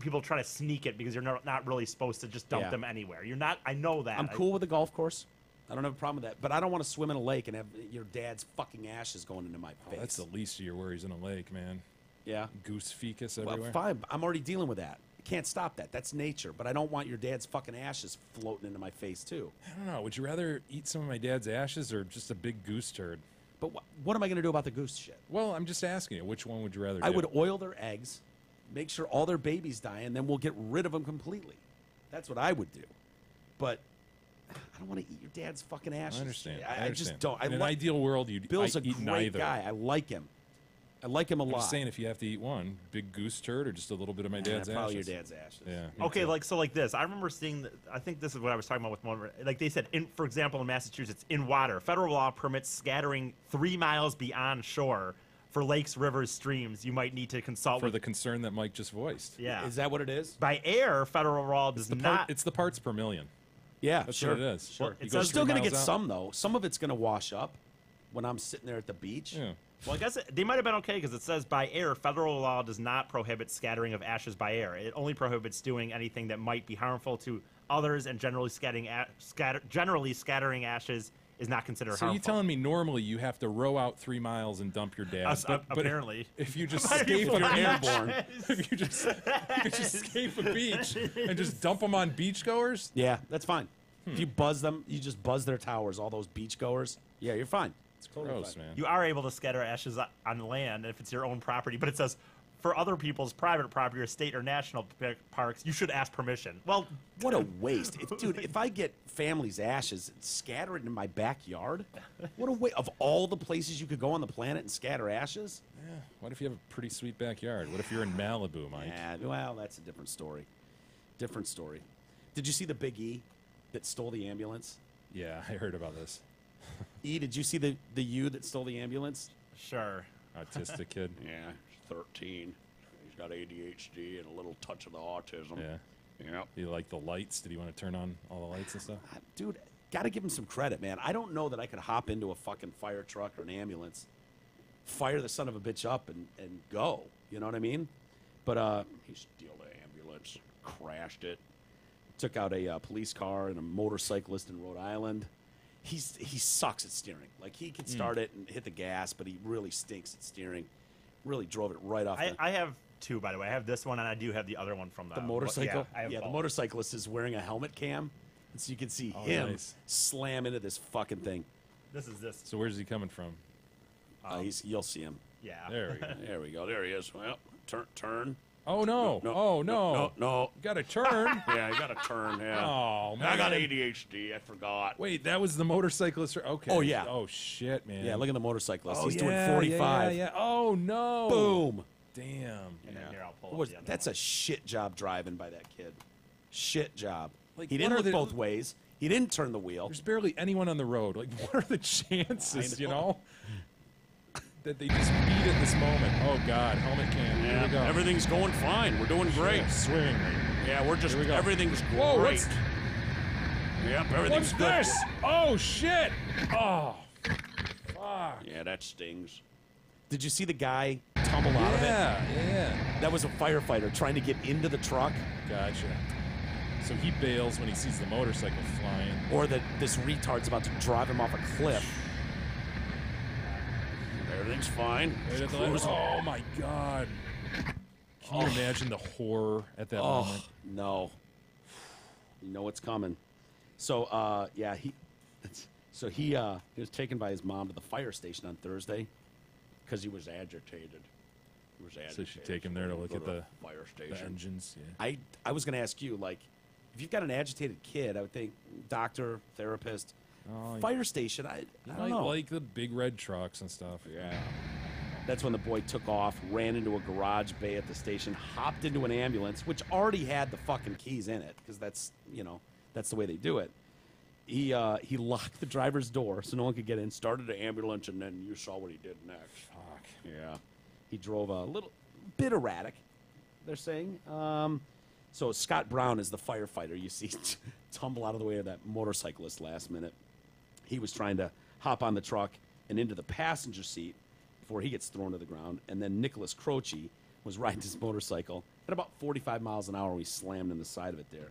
people try to sneak it because you're not really supposed to just dump Yeah. them anywhere. You're not. I know that. I'm cool with the golf course. I don't have a problem with that. But I don't want to swim in a lake and have your dad's fucking ashes going into my face. That's the least of your worries in a lake, man. Yeah. Goose fecus Well, everywhere. fine. I'm already dealing with that. I can't stop that. That's nature. But I don't want your dad's fucking ashes floating into my face, too. I don't know. Would you rather eat some of my dad's ashes or just a big goose turd? But what am I going to do about the goose shit? Well, I'm just asking you. Which one would you rather do? I would oil their eggs, make sure all their babies die, and then we'll get rid of them completely. That's what I would do. But I don't want to eat your dad's fucking ashes. I understand. I just don't. In an ideal world, you'd Bill's a eat great neither. guy. I like him. I like him a I'm lot. just saying, if you have to eat one, big goose turd or just a little bit of my dad's probably ashes. your dad's ashes. Yeah. me Okay, too. like this. I remember seeing. I think this is what I was talking about with one. Like they said, for example, in Massachusetts, in water, federal law permits scattering 3 miles beyond shore. For lakes, rivers, streams, you might need to consult for with the concern that Mike just voiced. Yeah. Is that what it is? By air, federal law does not. It's the parts per million. Yeah, That's sure. what it is. Sure. You It go You're says still 3 going to miles get out. some, though. Some of it's going to wash up when I'm sitting there at the beach. Yeah. Well, I guess they might have been okay because it says by air, federal law does not prohibit scattering of ashes by air. It only prohibits doing anything that might be harmful to others, and generally scattering ashes is not considered So harmful. you telling me normally you have to row out 3 miles and dump your dad? But apparently. if you just Why are you escape flying? you're airborne. If you just escape a beach and just dump them on beachgoers, Yeah, that's fine. If you buzz them, you just buzz their towers, all those beachgoers. Yeah, you're fine. It's totally gross, fine. man. You are able to scatter ashes on land if it's your own property, but it says for other people's private property or state or national parks, you should ask permission. Well, What a waste. Dude, if I get family's ashes and scatter it in my backyard, what a waste. Of all the places you could go on the planet and scatter ashes? yeah. What if you have a pretty sweet backyard? What if you're in Malibu, Mike? Yeah, well, that's a different story. Different story. Did you see the Big E that stole the ambulance? Yeah, I heard about this. E, did you see the U that stole the ambulance? sure. Autistic kid. Yeah, he's 13. He's got ADHD and a little touch of the autism. Yeah. Yeah. You like the lights? Did he want to turn on all the lights and stuff? Dude, got to give him some credit, man. I don't know that I could hop into a fucking fire truck or an ambulance, fire the son of a bitch up, and go. You know what I mean? But he stole the ambulance, crashed it, took out a police car and a motorcyclist in Rhode Island. He sucks at steering. Like, he can start it and hit the gas, but he really stinks at steering. Really drove it right off I have two, by the way. I have this one, and I do have the other one from the motorcycle. Yeah, I have the both. motorcyclist is wearing a helmet cam, and so you can see Oh, him nice. slam into this fucking thing. This is this. So where's he coming from? You'll see him. Yeah. There we go. There we go. There he is. Well, turn. Oh no! Oh no! No. Got to turn. Yeah, you got to turn. Yeah. Oh man! I got ADHD. I forgot. Wait, that was the motorcyclist. Okay. Oh, yeah. Oh shit, man. Yeah, look at the motorcyclist. Oh, He's yeah, doing 45. Yeah. Oh no! Boom. Damn. And then here, I'll pull What up was- the other that's one. a shit job driving by that kid. Shit job. Like, he what didn't are look the- both ways. He didn't turn the wheel. There's barely anyone on the road. Like, what are the chances? I You know. know, that they just meet at this moment. Oh God, helmet cam. Here we go. Everything's going fine. We're doing great. Yeah, swimmingly. Yeah, we're just Here we go. everything's great. Whoa! What's Yep, everything's what's good. this? Oh shit! Oh. Fuck. Yeah, that stings. Did you see the guy tumble out of it? Yeah. That was a firefighter trying to get into the truck, Gotcha. So he bails when he sees the motorcycle flying. or that this retard's about to drive him off a cliff. Everything's fine. Right at the last- oh my God! Can you imagine the horror at that Oh, moment? no. You know what's coming. So, yeah, he was taken by his mom to the fire station on Thursday because he was agitated. He was agitated. So you should take him there to we look go at to the fire The station. engines. Yeah. I was going to ask you, like, if you've got an agitated kid, I would think doctor, therapist, Oh, fire station. I You don't might know. like the big red trucks and stuff. Yeah. That's when the boy took off, ran into a garage bay at the station, hopped into an ambulance, which already had the fucking keys in it, because that's the way they do it. He locked the driver's door so no one could get in, started the ambulance, and then you saw what he did next. Fuck. Yeah. He drove a little bit erratic, they're saying. So Scott Brown is the firefighter you see tumble out of the way of that motorcyclist last minute. He was trying to hop on the truck and into the passenger seat before he gets thrown to the ground. And then Nicholas Croce was riding his motorcycle at about 45 miles an hour when he slammed in the side of it there.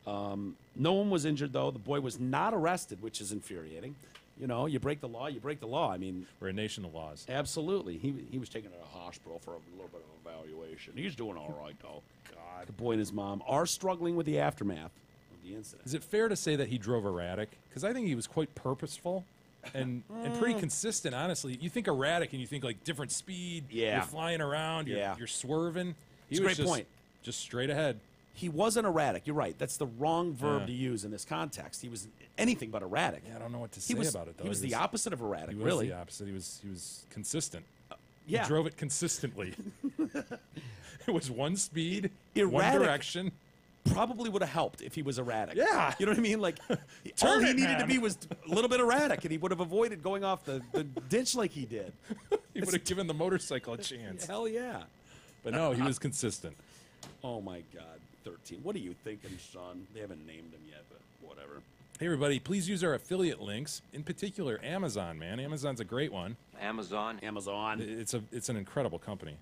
No one was injured, though. The boy was not arrested, which is infuriating. You know, you break the law, you break the law. I mean, We're a nation of laws. absolutely. He was taken to the hospital for a little bit of evaluation. He's doing all right, though. God. The boy and his mom are struggling with the aftermath of the incident. Is it fair to say that he drove erratic? Because I think he was quite purposeful and pretty consistent, honestly. You think erratic and you think like different speed. Yeah. You're flying around. You're swerving. It's a great point. Just straight ahead. He wasn't erratic. You're right. That's the wrong verb to use in this context. He was anything but erratic. Yeah, I don't know what to say about it, though. He was the opposite of erratic, He was really. the opposite. He was consistent. Yeah. He drove it consistently. It was one speed, one Erratic. direction. Probably would have helped if he was erratic. Yeah. You know what I mean? Like, all Turn he it, needed to man. be was a little bit erratic, and he would have avoided going off the ditch like he did. He would have given the motorcycle a chance. Hell yeah. But no, he was consistent. Oh, my God. 13. What are you thinking, son? They haven't named him yet, but whatever. Hey, everybody, please use our affiliate links. In particular, Amazon, man. Amazon's a great one. Amazon. It's an incredible company.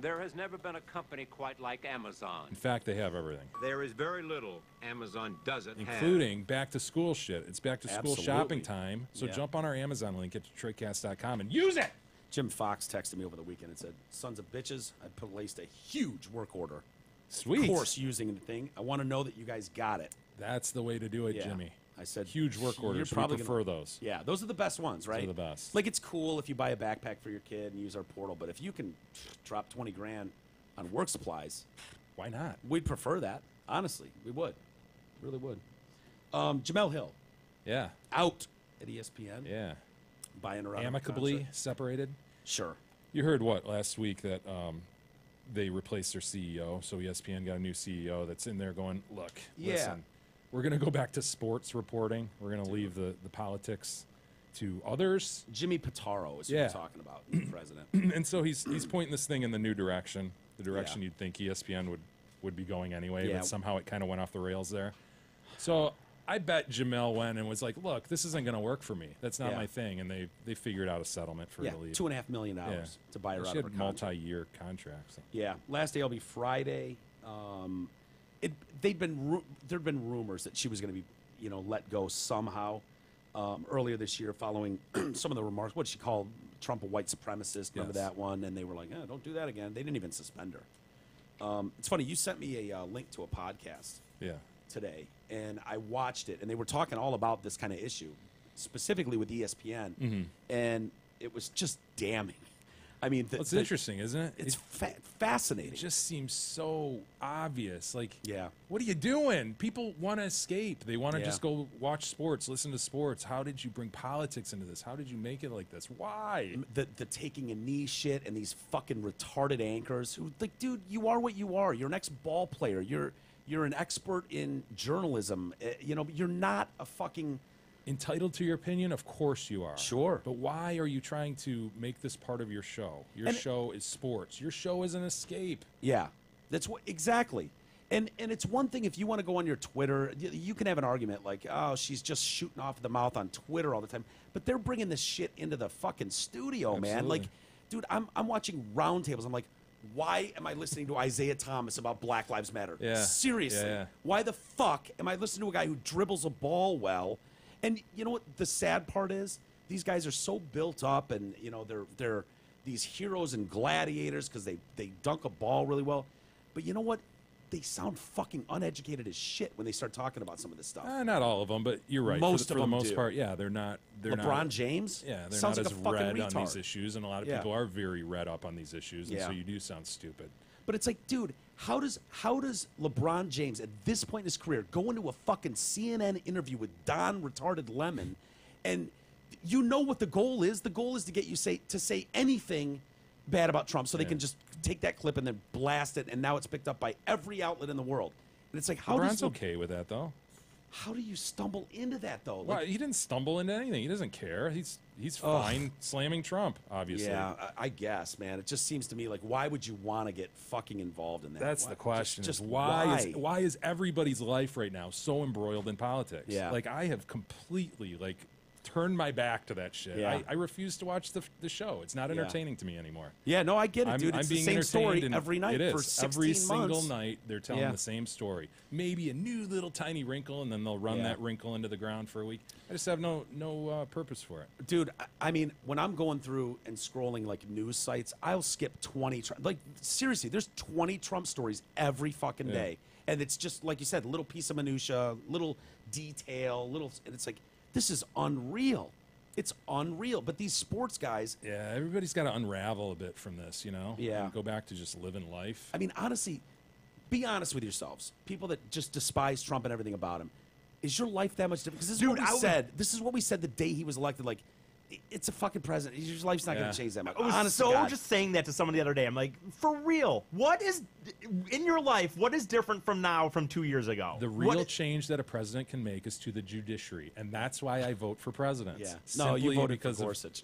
There has never been a company quite like Amazon. In fact, they have everything, There is very little Amazon doesn't have. including back-to-school shit. It's back-to-school Absolutely. shopping time, so Yeah. jump on our Amazon link at DetroitCast.com and use it! Jim Fox texted me over the weekend and said, sons of bitches, I placed a huge work order. Sweet. Of course, using the thing. I want to know that you guys got it. That's the way to do it, Yeah. Jimmy. I said, Huge work "You're orders. We probably prefer gonna-" those. Yeah, those are the best ones, right? are the best. Like, it's cool if you buy a backpack for your kid and use our portal, but if you can drop 20 grand on work supplies, Why not? we'd prefer that. Honestly, we would. Really would. Jemele Hill, Yeah. out at ESPN. Yeah. Buying her out of a Amicably contract. separated. Sure. You heard what last week that they replaced their CEO, so ESPN got a new CEO that's in there going, look, Yeah. listen, we're going to go back to sports reporting. We're going to leave the politics to others. Jimmy Pitaro is who Yeah. we're talking about, the president. And so he's pointing this thing in the new direction, the direction Yeah. you'd think ESPN would be going anyway, Yeah. but somehow it kind of went off the rails there. So I bet Jemele went and was like, look, this isn't going to work for me. That's not Yeah. my thing. And they figured out a settlement for her Yeah, to leave. $2.5 million to buy her She out had of her contract. multi-year contracts. Yeah, last day will be Friday. There'd been rumors that she was going to be, let go somehow earlier this year, following some of the remarks. What did she call Trump a white supremacist? Remember Yes. that one? And they were like, "Don't do that again." They didn't even suspend her. It's funny. You sent me a link to a podcast Yeah. today, and I watched it, and they were talking all about this kind of issue, specifically with ESPN, Mm-hmm. and it was just damning. I mean, It's interesting, isn't it? It's It fascinating. just seems so obvious. Like, Yeah. what are you doing? People want to escape. They want to Yeah. just go watch sports, listen to sports. How did you bring politics into this? How did you make it like this? Why? the taking a knee shit and these fucking retarded anchors who, like, dude, you are what you are. You're an ex-ball player. You're an expert in journalism. You're not a fucking Entitled to your opinion? Of course you are. Sure. But why are you trying to make this part of your show? Your show is sports. Your show is an escape. Yeah, that's what exactly. And it's one thing if you want to go on your Twitter, you can have an argument like, oh, she's just shooting off the mouth on Twitter all the time. But they're bringing this shit into the fucking studio, man. Absolutely. Like, dude, I'm watching roundtables. I'm like, why am I listening to Isaiah Thomas about Black Lives Matter? Yeah. Seriously. Yeah. Why the fuck am I listening to a guy who dribbles a ball well? And you know what the sad part is? These guys are so built up, and they're these heroes and gladiators because they dunk a ball really well. But you know what? They sound fucking uneducated as shit when they start talking about some of this stuff. Not all of them, but you're right. Most for of the them most do. part, yeah, they're not. LeBron not, James? Yeah, they're sounds not like as a fucking read retard. on these issues, and a lot of Yeah. people are very read up on these issues, and Yeah. so you do sound stupid. But it's like, dude, how does LeBron James at this point in his career go into a fucking CNN interview with Don Retarded Lemon, and you know what the goal is? The goal is to get you to say anything bad about Trump, so they can just take that clip and then blast it, and now it's picked up by every outlet in the world. And it's like, how LeBron's okay with that, though. How do you stumble into that, though? Well, he didn't stumble into anything. He doesn't care. He's fine slamming Trump, obviously. Yeah, I guess, man. It just seems to me like, why would you want to get fucking involved in that? That's the question. Just why is everybody's life right now so embroiled in politics? Yeah. Like, I have completely turned my back to that shit. Yeah. I refuse to watch the show. It's not entertaining to me anymore. Yeah, no, I get it, dude. I'm It's being the same story entertained, and every night it is. for 16 every months. single night they're telling the same story. Maybe a new little tiny wrinkle, and then they'll run that wrinkle into the ground for a week. I just have no purpose for it. Dude, I mean, when I'm going through and scrolling like news sites, I'll skip 20. Like, seriously, there's 20 Trump stories every fucking day. And it's just, like you said, a little piece of minutia, little detail, and it's like, this is unreal. It's unreal. But these sports guys. Yeah, everybody's got to unravel a bit from this, Yeah. And go back to just living life. I mean, honestly, be honest with yourselves. People that just despise Trump and everything about him. Is your life that much different? Because this is what we said. This is what we said the day he was elected. Like, it's a fucking president. Your life's not going to change that much. I was Honest to God. just saying that to someone the other day. I'm like, for real, what is in your life? What is different from now from 2 years ago? The real change that a president can make is to the judiciary, and that's why I vote for presidents. Yeah. No, you Simply voted for because of- Gorsuch.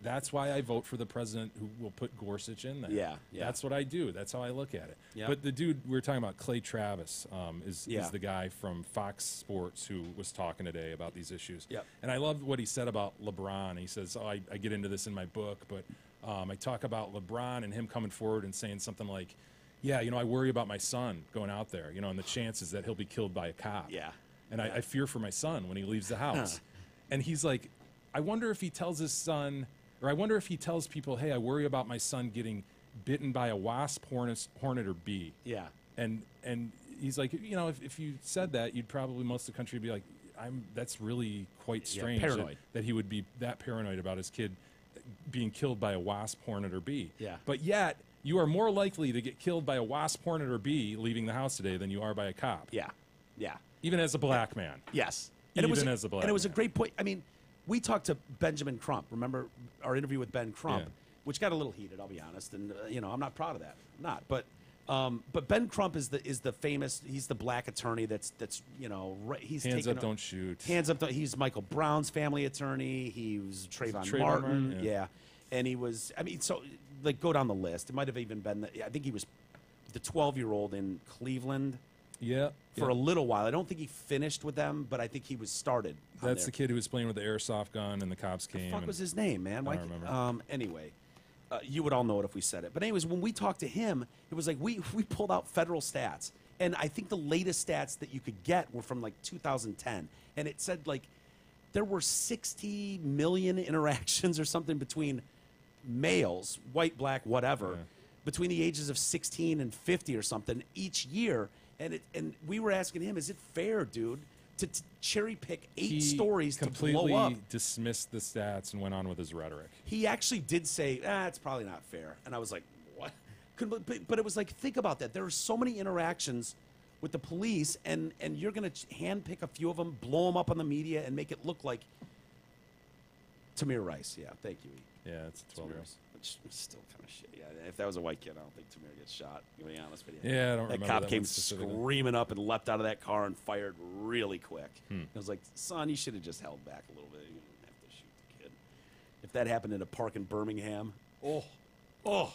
That's why I vote for the president who will put Gorsuch in there. Yeah. That's what I do. That's how I look at it. Yeah. But the dude we were talking about, Clay Travis, is Yeah. the guy from Fox Sports who was talking today about these issues. Yep. And I love what he said about LeBron. He says, I get into this in my book, but I talk about LeBron and him coming forward and saying something like, yeah, I worry about my son going out there, and the chances that he'll be killed by a cop. Yeah. And I fear for my son when he leaves the house. And he's like, I wonder if he tells his son, or I wonder if he tells people, hey, I worry about my son getting bitten by a wasp, hornet, or bee. Yeah. And he's like, if you said that, you'd probably, most of the country would be like, that's really quite strange paranoid. that he would be that paranoid about his kid being killed by a wasp, hornet, or bee. Yeah. But yet, you are more likely to get killed by a wasp, hornet, or bee leaving the house today than you are by a cop. Yeah. Yeah. Even as a black man. Yes. Even as a black And it was a man. great point. I mean, we talked to Benjamin Crump. Remember our interview with Ben Crump, Yeah. which got a little heated, I'll be honest. And, I'm not proud of that. I'm not. But Ben Crump is the famous, he's the black attorney that's he's Hands taken up, don't shoot. Hands up, he's Michael Brown's family attorney. He was Trayvon Trayvon Martin. Martin? Yeah. And he was, so, go down the list. It might have even been, I think he was the 12-year-old in Cleveland. Yeah. For a little while. I don't think he finished with them, but I think he was started. That's the kid who was playing with the airsoft gun and the cops came. What the fuck and- was his name, man? I don't remember. Anyway, you would all know it if we said it. But anyways, when we talked to him, it was like we pulled out federal stats. And I think the latest stats that you could get were from 2010. And it said there were 60 million interactions or something between males, white, black, whatever, between the ages of 16 and 50 or something each year. And we were asking him, is it fair, dude, to cherry pick 8 stories to blow up? Completely dismissed the stats and went on with his rhetoric. He actually did say, it's probably not fair. And I was like, what? But it was like, think about that. There are so many interactions with the police, and you're going to handpick a few of them, blow them up on the media, and make it look like Tamir Rice. Yeah, thank you. E. Yeah, it's a 12-year-old. Which is still kind of shit. Yeah, if that was a white kid, I don't think Tamir gets shot. To be honest with you. Yeah, I don't that remember cop that came one specifically. screaming up and leapt out of that car and fired really quick. I was like, son, you should have just held back a little bit. You didn't have to shoot the kid. If that happened in a park in Birmingham, no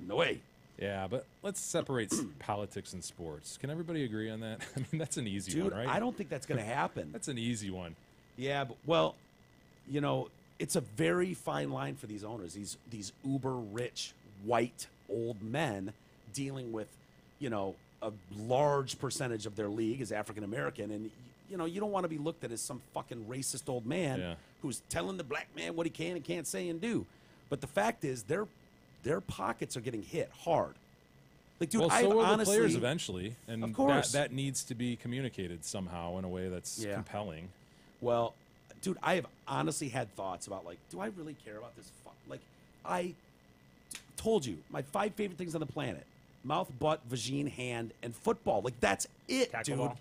way. Yeah, but let's separate politics and sports. Can everybody agree on that? I mean, that's an easy Dude, one, right? I don't think that's going to happen. That's an easy one. Yeah, but, well, it's a very fine line for these owners. These uber rich white old men dealing with, a large percentage of their league is African American, and you don't want to be looked at as some fucking racist old man who's telling the black man what he can and can't say and do. But the fact is, their pockets are getting hit hard. Like, dude, Well, so I've will honestly, the players eventually, and Of course. that needs to be communicated somehow in a way that's compelling. Well, dude, I have honestly had thoughts about do I really care about this? I told you my 5 favorite things on the planet: mouth, butt, vagine, hand, and football. That's it, dude. Ball.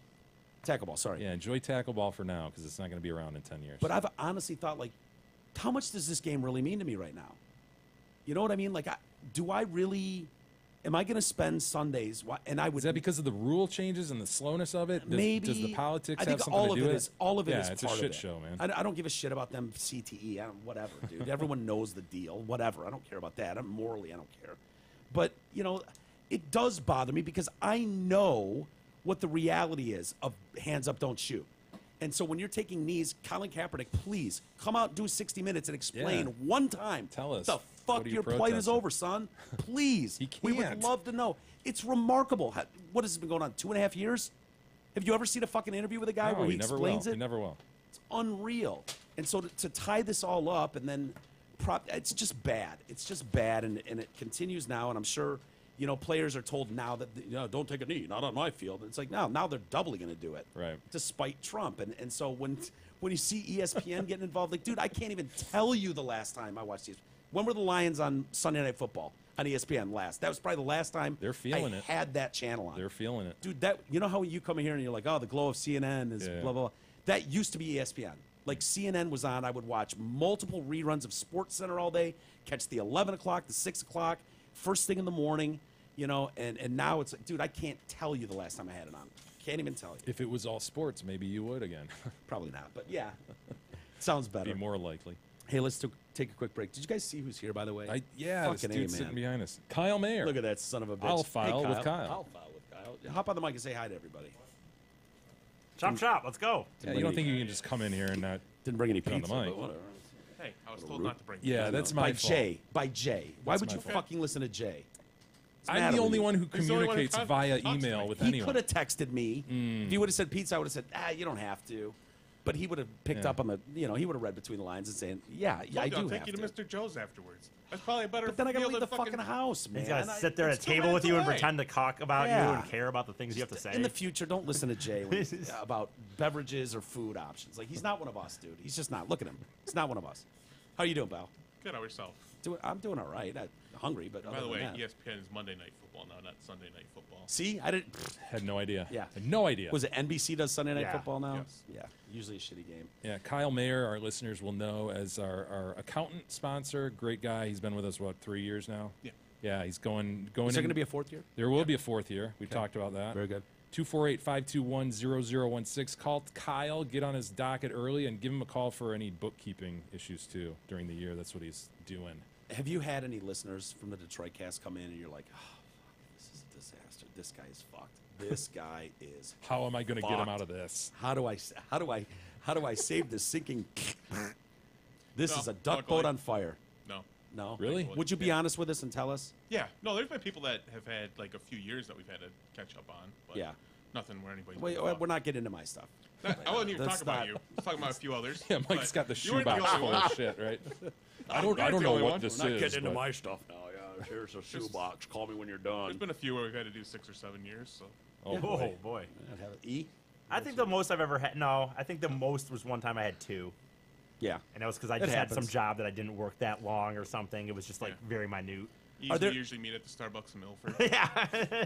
Tackle ball. Sorry. Yeah, enjoy tackle ball for now because it's not going to be around in 10 years. But I've honestly thought, how much does this game really mean to me right now? You know what I mean? do I really? Am I going to spend Sundays? And I would. Is that because of the rule changes and the slowness of it? Maybe. Does the politics I think have something to do with it? All of it yeah, is it's part a shit of it. show, man. I don't give a shit about them CTE. Whatever, dude. Everyone knows the deal. Whatever. I don't care about that. Morally, I don't care. But, it does bother me because I know what the reality is of hands up, don't shoot. And so when you're taking knees, Colin Kaepernick, please come out and do 60 minutes and explain one time. Tell us. The fuck your plight is over, son. Please. We would can't. love to know. It's remarkable. What has been going on? 2.5 years? Have you ever seen a fucking interview with a guy where he explains it? He never will. It's unreal. And so to tie this all up and then it's just bad. It's just bad, and it continues now. And I'm sure, players are told now that, don't take a knee, not on my field. And it's like, now they're doubly going to do it. Right. Despite Trump. And so when you see ESPN getting involved, like, dude, I can't even tell you the last time I watched these. When were the Lions on Sunday Night Football on ESPN last? That was probably the last time They're feeling it. had that channel on. They're feeling it. Dude, how you come in here and you're like, oh, the glow of CNN is blah, blah, blah. That used to be ESPN. Like, CNN was on. I would watch multiple reruns of SportsCenter all day, catch the 11 o'clock, the 6 o'clock, first thing in the morning, and now it's like, dude, I can't tell you the last time I had it on. Can't even tell you. If it was all sports, maybe you would again. Probably not, but yeah. Sounds better. Be more likely. Hey, let's take a quick break. Did you guys see who's here, by the way? This dude's sitting behind us. Kyle Mayer. Look at that son of a bitch. I'll file with Kyle. I'll file with Kyle. Hop on the mic and say hi to everybody. Chop, let's go. Yeah, you don't think you can just come in here and not Didn't bring any Get on the pizza, mic. but whatever. Hey, I was told not to bring Yeah, pizza. that's my By fault. Jay. By Jay. Why That's would my you fault. fucking listen to Jay? I'm the only one who He's the only one who communicates via talks to email me. with He anyone. could have texted me. If he would have said pizza, I would have said, you don't have to. But he would have picked Yeah. up on the, he would have read between the lines and saying, I do I'll have take you to. to Mr. Joe's afterwards. That's probably a better. But then I got to deal leave the than fucking house, man. He's got to I- sit there at a it's 2 table with minutes you and away. pretend to talk about you Yeah. and care about the things you have to say. In the future, don't listen to Jay when about beverages or food options. Like, he's not one of us, dude. He's just not. Look at him. He's not one of us. How you doing, pal? Good, how yourself? I'm doing all right. I'm hungry, but By other the way, than that. ESPN is Monday Night Football now, not Sunday Night Football. See, I didn't. Had no idea. Yeah. Had no idea. Was it NBC does Sunday Night Yeah. Football now? Yes. Yeah, usually a shitty game. Yeah, Kyle Mayer, our listeners will know as our accountant sponsor. Great guy. He's been with us, 3 years now? Yeah. Yeah, he's going. Is there in- going to be a fourth year? There will be a fourth year. We've talked about that. Very good. 248-521-0016. Call Kyle, get on his docket early, and give him a call for any bookkeeping issues, too, during the year. That's what he's doing. Have you had any listeners from the Detroit cast come in and you're like, oh, this is a disaster. This guy is fucked. This guy is. How am I going to get him fucked. out of this? How do I save this sinking? This No, is a duck luckily. boat on fire. No. No, Really? Would you be honest with us and tell us? Yeah. No, there's been people that have had like a few years that we've had to catch up on. But Yeah. Nothing where anybody's. Wait, been we're not getting into my stuff. I wasn't even That's talking about not- you. I was talking about a few others. Yeah, Mike's but got the you weren't shoebox only full one. of shit, right? I You're don't the know only what one. this We're not is. getting into but- my stuff now. Yeah, here's a shoebox. Call me when you're done. There's been a few where we've had to do 6 or 7 years. So Oh, Oh, boy. boy. E? I think the most I've ever had. No, I think the most was one time I had 2. Yeah. And that was because I It just had some happens. job that I didn't work that long or something. It was just like Yeah. very minute. there- usually meet at the Starbucks in Milford. Yeah.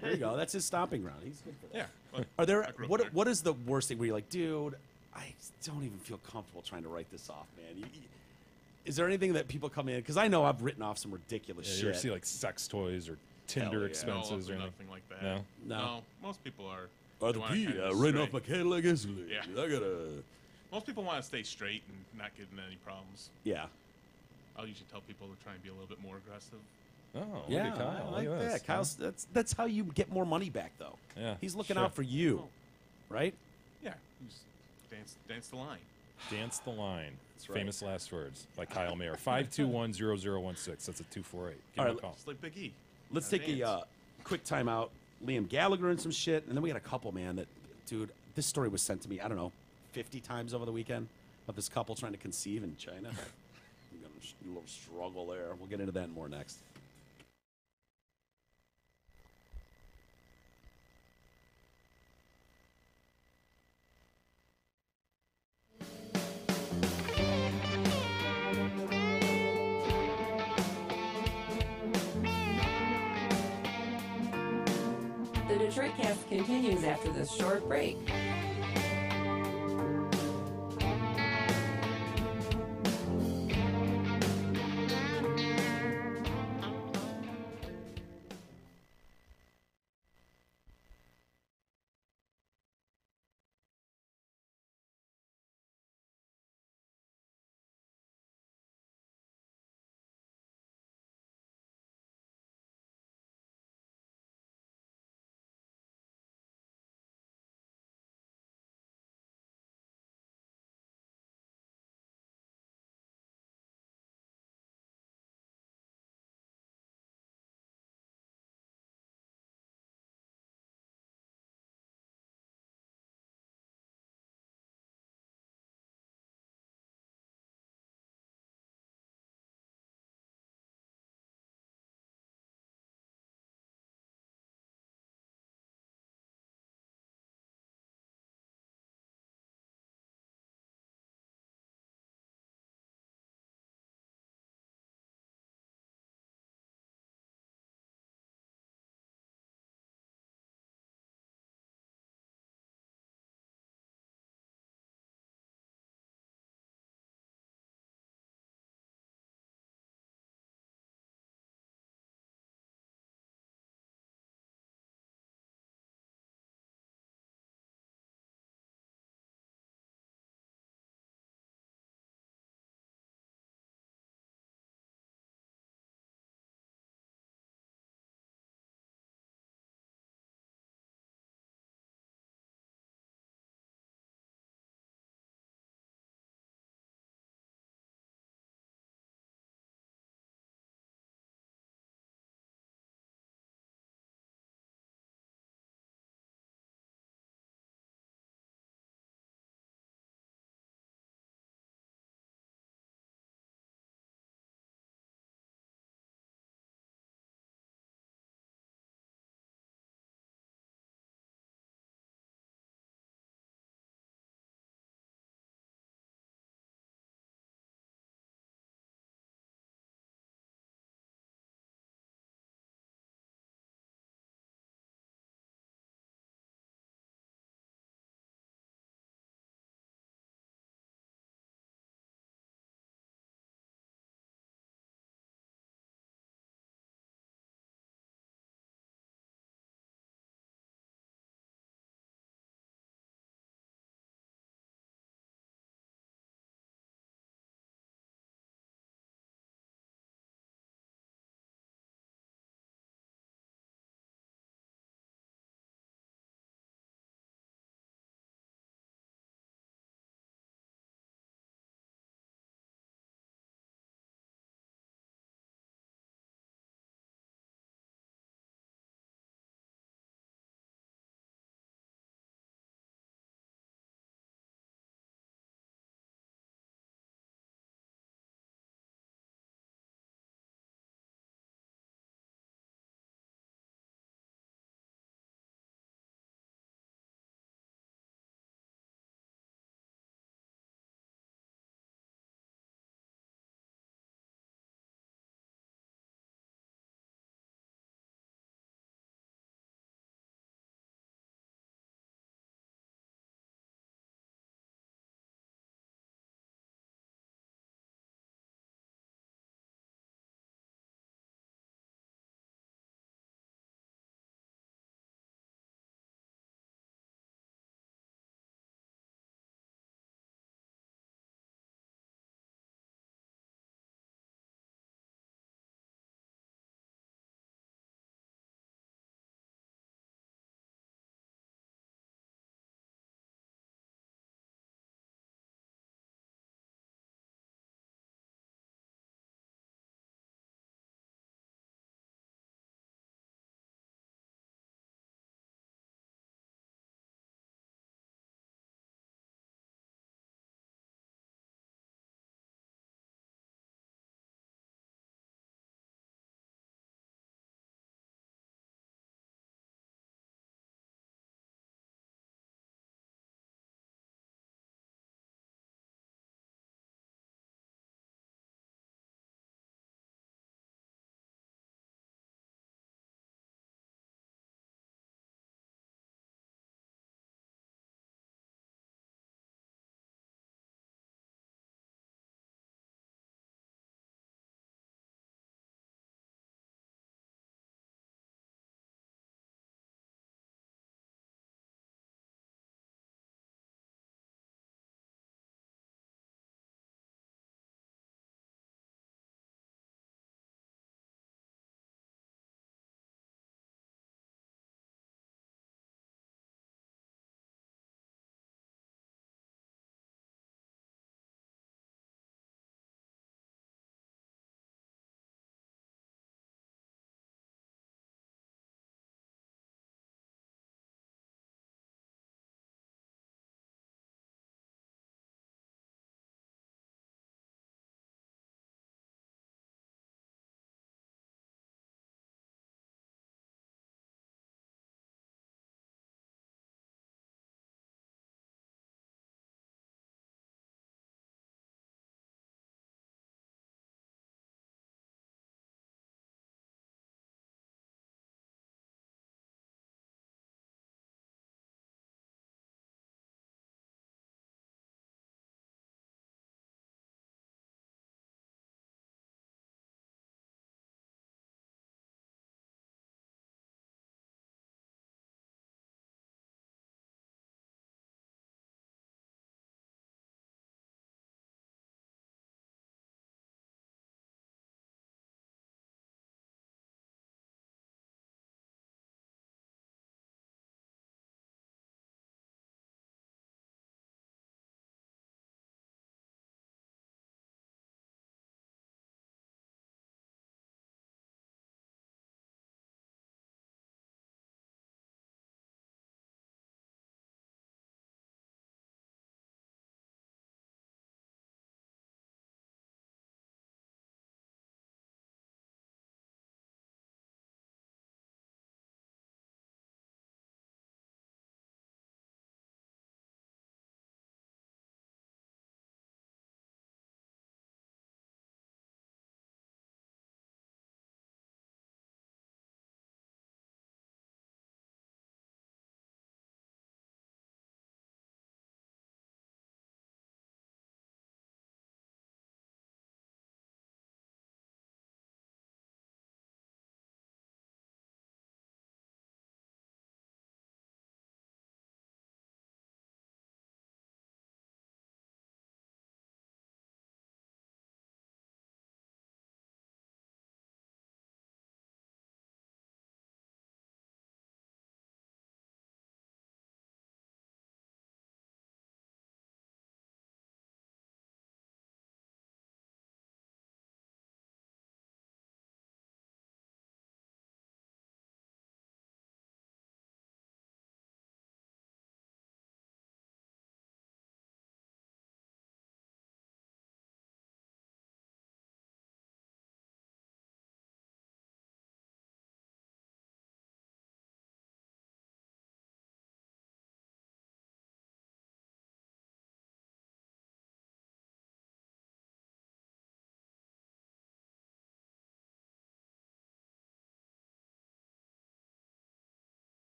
There you go. That's his stomping ground. He's good for that. Yeah. But Are there I grew up there. what is the worst thing where you're like, dude, I don't even feel comfortable trying to write this off, man. Is there anything that people come in? Because I know I've written off some ridiculous Yeah, shit. you ever see like sex toys or Tinder yeah. expenses no, or anything? nothing like that. No? No. Most people are. Or they the wanna P, kinda writing stray. off my Cadillac Escalade. Yeah. I gotta. Most people want to stay straight and not get into any problems. Yeah. I'll usually tell people to try and be a little bit more aggressive. Oh, Yeah, look at Kyle. I like Look at that. this. Kyle's, that's how you get more money back, though. Yeah, He's looking sure. out for you, Oh. right? Yeah. You just dance the line. Dance the line. right. Famous last words by Kyle Mayer. 521-0016. That's a 248. Give All him a right, call. Just like Big E. Let's Gotta take a dance. quick time out. Liam Gallagher and some shit, and then we got a couple, man. That, dude, this story was sent to me. I don't know, 50 times over the weekend of this couple trying to conceive in China. I'm gonna a little struggle there. We'll get into that and more next. The Detroit Cast continues after this short break.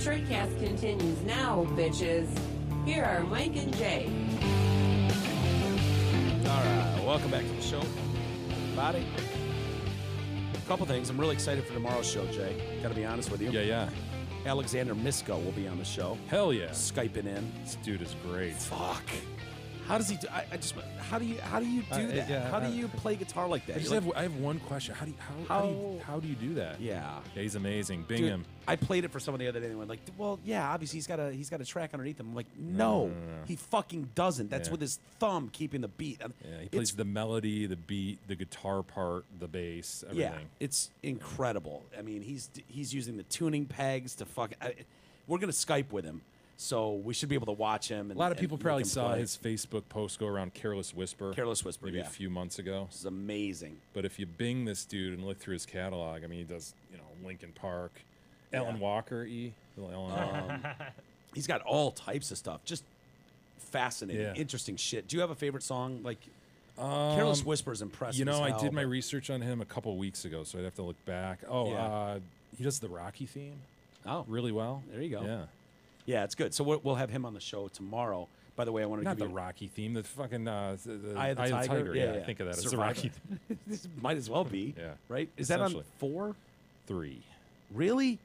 Detroit Cast continues now, bitches. Here are Mike and Jay. All right, welcome back to the show, everybody. A couple things. I'm really excited for tomorrow's show, Jay. Got to be honest with you. Yeah. Alexander Misko will be on the show. Hell yeah. Skyping in. This dude is great. Fuck. How does he do? How do you do that? yeah, how do you play guitar like that? I have one question. How do you do that? Yeah. He's amazing. Bing Dude, him. I played it for someone the other day and they went like, well, yeah, obviously he's got a track underneath him. I'm like, no. He fucking doesn't. That's with his thumb keeping the beat. Yeah, he plays the melody, the beat, the guitar part, the bass, everything. Yeah, it's incredible. I mean, he's using the tuning pegs to we're gonna Skype with him, so we should be able to watch him. And, a lot of people probably saw play. his Facebook post go around, Careless Whisper. Careless Whisper, maybe yeah. a few months ago. This is amazing. But if you Bing this dude and look through his catalog, I mean, he does, Linkin Park, Alan Walker, He's got all types of stuff. Just fascinating, interesting shit. Do you have a favorite song? Like, Careless Whisper is impressive. I did my research on him a couple weeks ago, so I'd have to look back. He does the Rocky theme. Oh, really well. There you go. Yeah. Yeah, it's good. So we'll have him on the show tomorrow. By the way, I want to Not give the you Rocky theme, the fucking the Eye of the Tiger. Yeah, I think of that as the Rocky theme. This might as well be. Yeah. Right? Is that on 4? 3. Really?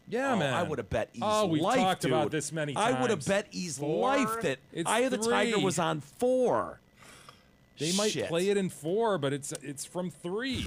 Yeah, man. I would have bet E's we've life, talked dude. about this many times. I would have bet E's 4? life that It's Eye of the 3. Tiger was on 4. They might play it in 4, but it's from 3.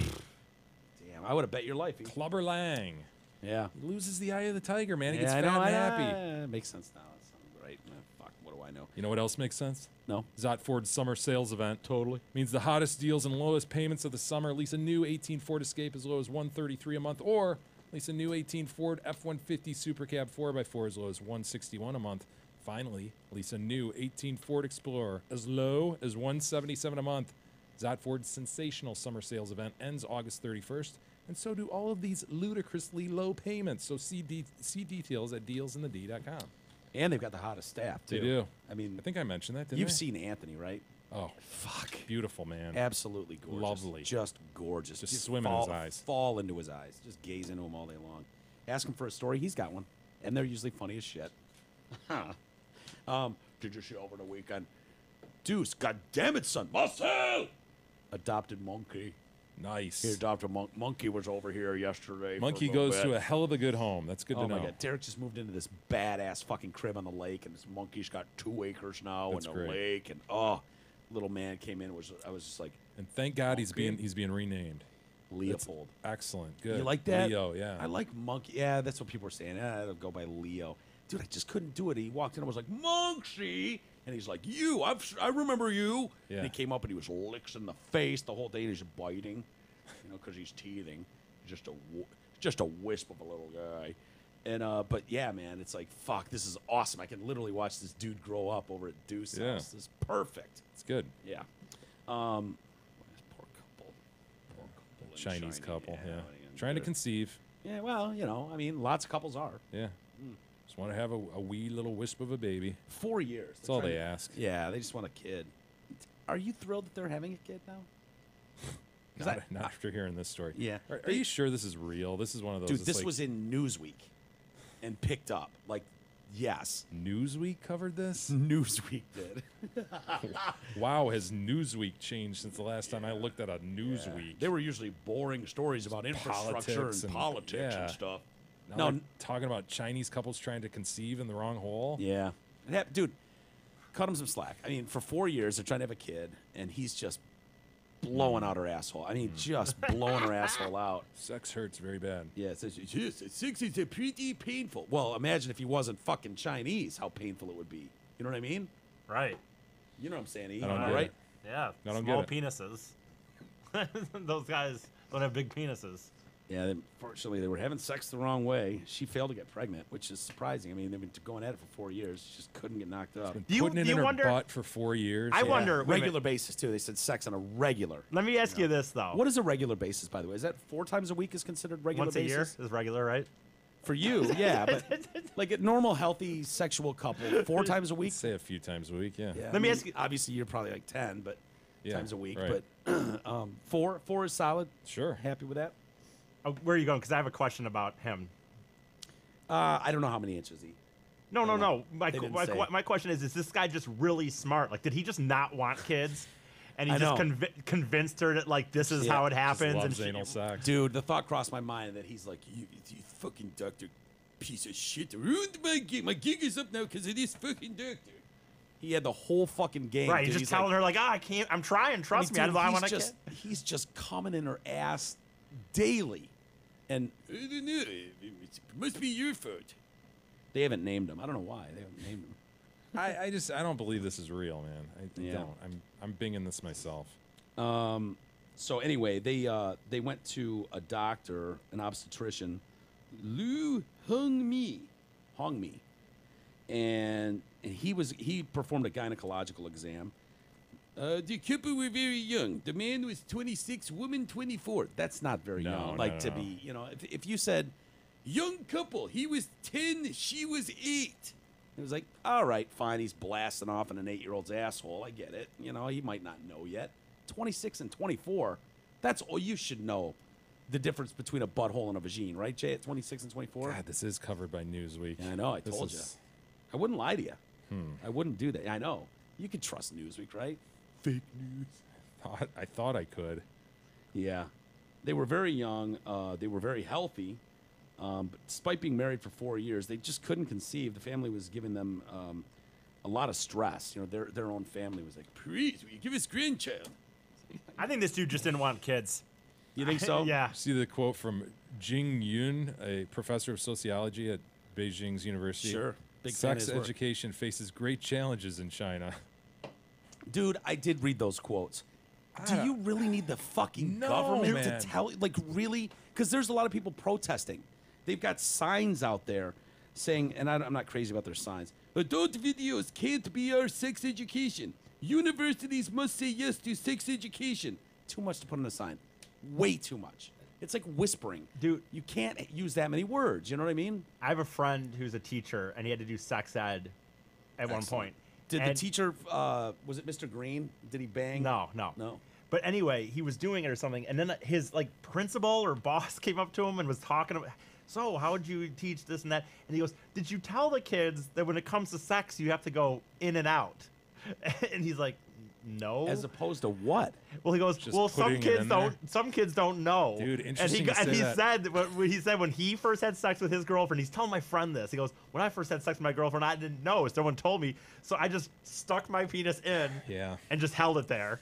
Damn, I would have bet your life. Clubber Lang. Yeah. He loses the Eye of the Tiger, man. He gets I fat know, and happy. It makes sense now. That sounds right. Fuck, what do I know? You know what else makes sense? No. Zot Ford's summer sales event. Totally. Means the hottest deals and lowest payments of the summer. Lease a new 18 Ford Escape as low as $133 a month, or lease a new 18 Ford F-150 Super Cab 4x4 as low as $161 a month. Finally, lease a new 18 Ford Explorer as low as $177 a month. Zot Ford's sensational summer sales event ends August 31st, and so do all of these ludicrously low payments. So see details at dealsinthed.com. And they've got the hottest staff, too. They do. I mean, I think I mentioned that, didn't you've I? seen Anthony, right? Oh, fuck. Beautiful, man. Absolutely gorgeous. Lovely. Just gorgeous. Just swim in his eyes. Fall into his eyes. Just gaze into him all day long. Ask him for a story. He's got one. And they're usually funny as shit. Did you see over the weekend? Deuce, God damn it, son. Marcel! Adopted monkey. Nice. He adopted monkey was over here yesterday. Monkey goes to a hell of a good home. That's good to know. Oh my God. Derek just moved into this badass fucking crib on the lake, and this monkey's got 2 acres now That's and great. a lake. And little man came in. I was just like, And thank God he's being renamed. Leopold. That's excellent. Good. You like that? Leo, yeah. I like monkey. Yeah, that's what people were saying. It'll go by Leo. Dude, I just couldn't do it. He walked in and was like, Monksy! And he's like, I remember you. Yeah. And he came up and he was licks in the face the whole day and he's biting, because he's teething. Just a wisp of a little guy. And but yeah, man, it's like, fuck, this is awesome. I can literally watch this dude grow up over at Deuce's house. This is perfect. It's good. Yeah. Poor couple. in Chinese couple, Yeah. yeah. what are you gonna Trying to do? conceive. Yeah, well, lots of couples are. Yeah. Just want to have a wee little wisp of a baby. 4 years. That's all they ask. Yeah, they just want a kid. Are you thrilled that they're having a kid now? Not after hearing this story. Yeah. Are you sure this is real? This is one of those. Dude, it's this like was in Newsweek and picked up. Like, yes. Newsweek covered this? Newsweek did. Wow, has Newsweek changed since the last time I looked at a Newsweek? They were usually boring stories about infrastructure Politics and and- politics yeah. and stuff. Now they're talking about Chinese couples trying to conceive in the wrong hole? Yeah. Dude, cut him some slack. I mean, for 4 years, they're trying to have a kid, and he's just blowing out her asshole. I mean, just blowing her asshole out. Sex hurts very bad. Yeah, it says, yes, sex is pretty painful. Well, imagine if he wasn't fucking Chinese, how painful it would be. You know what I mean? Right. You know what I'm saying, E? I don't Am I get right? it. Yeah. I don't Small get it. penises. Those guys don't have big penises. Yeah, unfortunately, they were having sex the wrong way. She failed to get pregnant, which is surprising. I mean, they've been going at it for 4 years. She just couldn't get knocked up. Putting it in her butt for 4 years. I wonder. wait a Regular minute. basis, too. They said sex on a regular. Let me ask you this, though. What is a regular basis, by the way? Is that 4 times a week is considered regular Once a year basis? is regular, right? For you, yeah. But like a normal, healthy, sexual couple, 4 times a week? Say a few times a week, yeah. Yeah, Let me ask you. Obviously, you're probably like 10, but Yeah, times a week. right. But 4 is solid. Sure. Happy with that? Where are you going? Because I have a question about him. I don't know how many inches he. No. They didn't say. My question is this guy just really smart? Like, did he just not want kids? And he I just know. Convinced her that, like, this is how it happens. Loves and anal sex. Dude, the thought crossed my mind that he's like, you fucking doctor piece of shit. Ruined my gig. My gig is up now because of this fucking doctor. He had the whole fucking game. Right, dude. he's just telling her, like, I can't, I'm trying, trust me, I want to He's just coming in her ass daily. And, I don't know, it must be your fault. They haven't named him. I don't know why. They haven't named him. I don't believe this is real, man. I don't. I'm binging this myself. So anyway, they went to a doctor, an obstetrician, Lu Hong-mi, and he performed a gynecological exam. The couple were very young. The man was 26, woman 24. That's not very young. Like to be, if you said young couple, he was 10, she was 8. It was like, all right, fine. He's blasting off in an 8-year-old's asshole. I get it. He might not know yet. 26 and 24. That's all you should know. The difference between a butthole and a vagine, right, Jay? At 26 and 24. God, this is covered by Newsweek. Yeah, I know. I told you. I wouldn't lie to you. I wouldn't do that. I know. You could trust Newsweek, right? Fake news. I thought I could. Yeah. They were very young. They were very healthy. But despite being married for 4 years, they just couldn't conceive. The family was giving them a lot of stress. Their own family was like, please, will you give us grandchild? I think this dude just didn't want kids. You think so? Yeah. See the quote from Jing Yun, a professor of sociology at Beijing's university. Sure. Big fan of Sex his work. education faces great challenges in China. Dude, I did read those quotes. Do you really need the fucking government man. to tell? Like, really? Because there's a lot of people protesting. They've got signs out there saying, and I'm not crazy about their signs, adult videos can't be our sex education. Universities must say yes to sex education. Too much to put on a sign. Way too much. It's like whispering. Dude. You can't use that many words. You know what I mean? I have a friend who's a teacher, and he had to do sex ed at one point. Did the teacher, was it Mr. Green? Did he bang? No. But anyway, he was doing it or something, and then his principal or boss came up to him and was talking about, so how would you teach this and that? And he goes, did you tell the kids that when it comes to sex, you have to go in and out? And he's like, no. As opposed to what? Well, he goes, Just well, some putting it kids in don't. there? Some kids don't know. Dude, And interesting he to say that. said when he first had sex with his girlfriend, he's telling my friend this. He goes, when I first had sex with my girlfriend, I didn't know. Someone told me, so I just stuck my penis in. Yeah. And just held it there.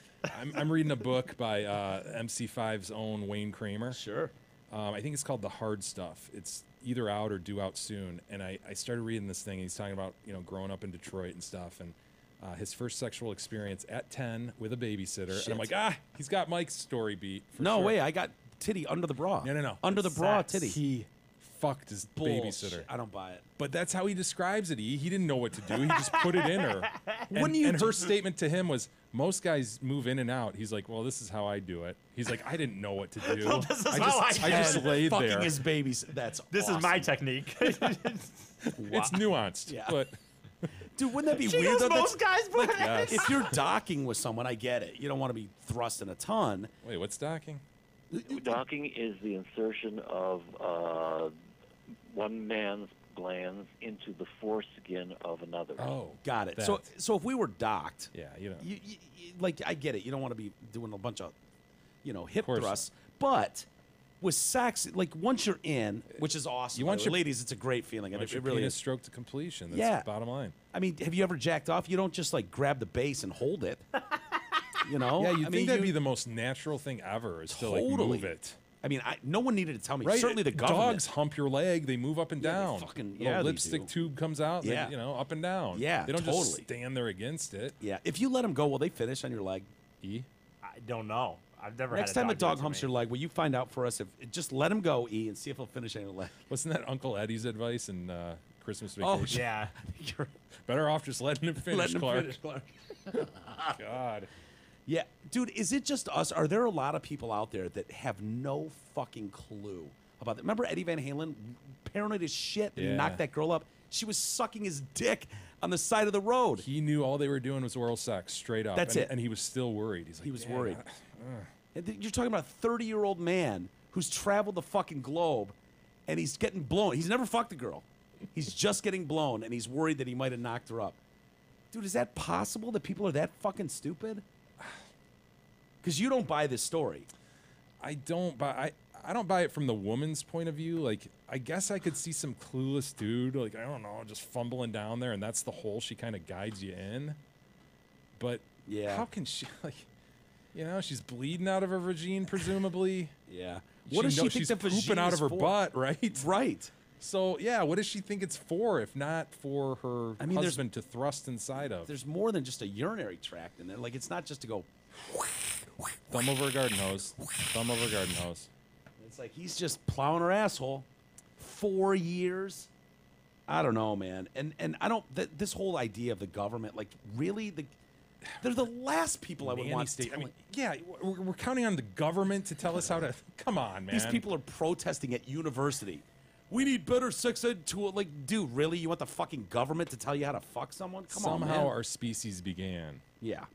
I'm reading a book by MC5's own Wayne Kramer. Sure. I think it's called The Hard Stuff. It's either out or due out soon. And I started reading this thing. And he's talking about growing up in Detroit and stuff, and his first sexual experience at 10 with a babysitter. Shit. And I'm like, he's got Mike's story beat. No sure. way. I got titty under the bra. No. Under the bra, Sex. titty. He fucked his Bullshit. babysitter. I don't buy it. But that's how he describes it. He didn't know what to do. He just put it in her. Wouldn't you and her do- statement to him was, most guys move in and out. He's like, well, this is how I do it. He's like, I didn't know what to do. Well, this is I how just, I I just And laid fucking there. his babies. That's This awesome. is my technique. It's nuanced. Yeah. But Dude, wouldn't that be She weird? goes, though? most guys put it. yes. If you're docking with someone, I get it. You don't want to be thrusting a ton. Wait, what's docking? Docking is the insertion of one man's glands into the foreskin of another. Oh, Got it. that. So if we were docked, Yeah, you, like, I get it. You don't want to be doing a bunch of, hip course. thrusts. But with sex, like, once you're in, which is awesome. You want by the your- way, ladies, it's a great feeling. you want It your really penis is. stroked to completion. That's Yeah. the bottom line. I mean, have you ever jacked off? You don't just, like, grab the base and hold it. Yeah, you'd I think mean, that'd be the most natural thing ever, is to like Totally. move it. I mean, no one needed to tell me. Right? Certainly the government. Dogs hump your leg. They move up and Yeah, they down. fucking- Little yeah, they lipstick do. tube comes out. Yeah. They, up and down. Yeah, They don't totally. just stand there against it. Yeah. If you let them go, will they finish on your leg? E? I don't know. I've never. Next had time a do it dog to humps me. your leg, will you find out for us if just let him go, E, and see if he'll finish on your leg? Wasn't that Uncle Eddie's advice in Christmas Oh, Vacation? Yeah. You're Better off just letting him finish, letting him Clark. finish, Clark. God. Yeah, dude, is it just us? Are there a lot of people out there that have no fucking clue about that? Remember Eddie Van Halen, paranoid as shit, and he Yeah. knocked that girl up? She was sucking his dick on the side of the road. He knew all they were doing was oral sex, straight up. That's and, it. And he was still worried. He's like, He was "Yeah, worried. You're talking about a 30-year-old man who's traveled the fucking globe, and he's getting blown. He's never fucked a girl. He's just getting blown, and he's worried that he might have knocked her up. Dude, is that possible that people are that fucking stupid? Because you don't buy this story. I don't buy it from the woman's point of view. Like, I guess I could see some clueless dude, like, I don't know, just fumbling down there, and that's the hole she kind of guides you in. But yeah, how can she, like, you know, she's bleeding out of her vagine, presumably. Yeah. What does she think she's the pooping vagine out is of her for? butt, right? Right. So, yeah, what does she think it's for, if not for her husband to thrust inside of? There's more than just a urinary tract in there. Like, it's not just to go... Thumb over a garden hose. Thumb over a garden hose. It's like he's just plowing her asshole. 4 years. I don't know, man. And I don't... this whole idea of the government, like, really... They're the last people I would want to... I mean, yeah, we're counting on the government to tell us how to... Come on, man. These people are protesting at university. We need better sex ed tool. Like, dude, really? You want the fucking government to tell you how to fuck someone? Come on, man. Somehow our species began. Yeah.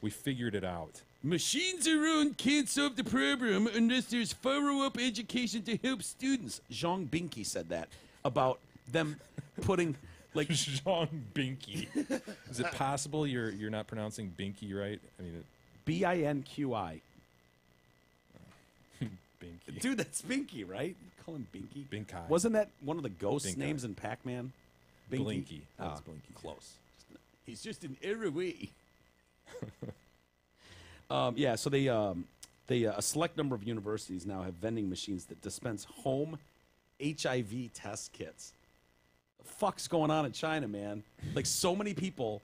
We figured it out. Machines alone can't solve the problem unless there's follow-up education to help students. Jean Binky said that about them putting, like... Jean Binky. Is it possible you're not pronouncing Binky right? I mean... Binqi. Binky. Dude, that's Binky, right? You call him Binky? Binkai. Wasn't that one of the ghosts' Binkai. names in Pac-Man? Blinky. That's Blinky. Close. He's just an error away. Yeah, so a select number of universities now have vending machines that dispense home HIV test kits. The fuck's going on in China, man? Like, so many people.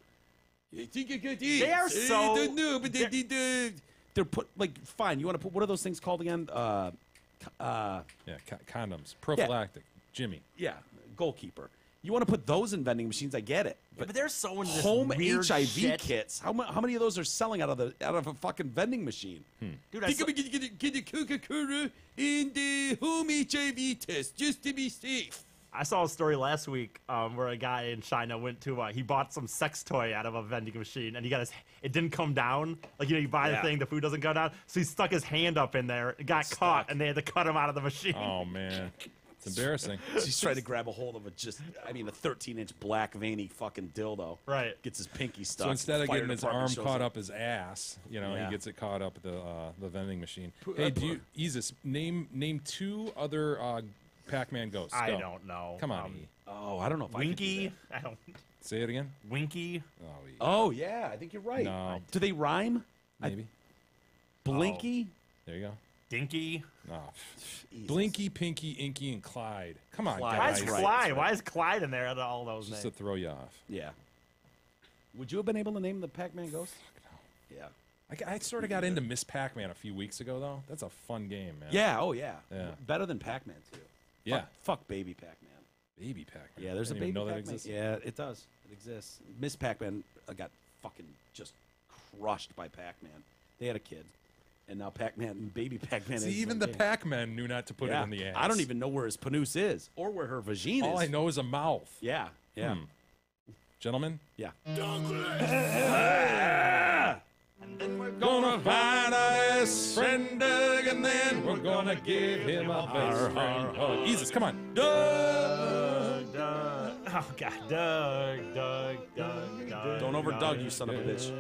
I think I got this. They are so... I don't know, but they're put, like, fine. You want to put, what are those things called again? Condoms. Prophylactic. Jimmy. Yeah, goalkeeper. You want to put those in vending machines? I get it. But they're so into this home weird HIV shit. kits. How many of those are selling out of a fucking vending machine? Dude, Think I'm gonna get a Coca-Cola and the home HIV test just to be safe. I saw a story last week where a guy in China went to he bought some sex toy out of a vending machine, and he got it didn't come down. Like, you know, you buy the thing, the food doesn't go down, so he stuck his hand up in there, it got caught, and they had to cut him out of the machine. Oh man. It's embarrassing. He's trying to grab a hold of a 13-inch black veiny fucking dildo. Right. Gets his pinky stuck. So instead of Fire getting his department arm shows caught up. up his ass, you know, Yeah. he gets it caught up at the vending machine. Hey, Isis, name two other Pac-Man ghosts. I Go. don't know. Come on, E. Oh, I don't know if Winky. I I don't. Say it again. Winky. Oh, E. Oh, yeah, I think you're right. No. Do they rhyme? Maybe. Blinky? There you go. Dinky. Oh. Blinky, Pinky, Inky, and Clyde. Come on, Clyde. Why guys. is right, Clyde? that's right. Why is Clyde in there out of all those Just names? to throw you off. Yeah. Would you have been able to name the Pac-Man ghost? Yeah. I sort of got into Miss Pac-Man a few weeks ago, though. That's a fun game, man. Yeah, oh yeah. Yeah. Better than Pac-Man, too. Yeah. Fuck Baby Pac-Man. Baby Pac-Man. Yeah, there's I a didn't Baby even know Pac-Man. that exists. Yeah, it does. It exists. Miss Pac-Man got fucking just crushed by Pac-Man. They had a kid. And now Pac-Man, Baby Pac-Man See, is even the Pac-Man knew not to put it in the ass. I don't even know where his panus is or where her vagina All is. I know is a mouth. Yeah, yeah. Gentlemen? Yeah. Gonna find our best friend Doug, and then we're gonna give him a best friend hug. Jesus, come on. Doug. Oh, God. Doug. Don't over Doug, you son of a bitch.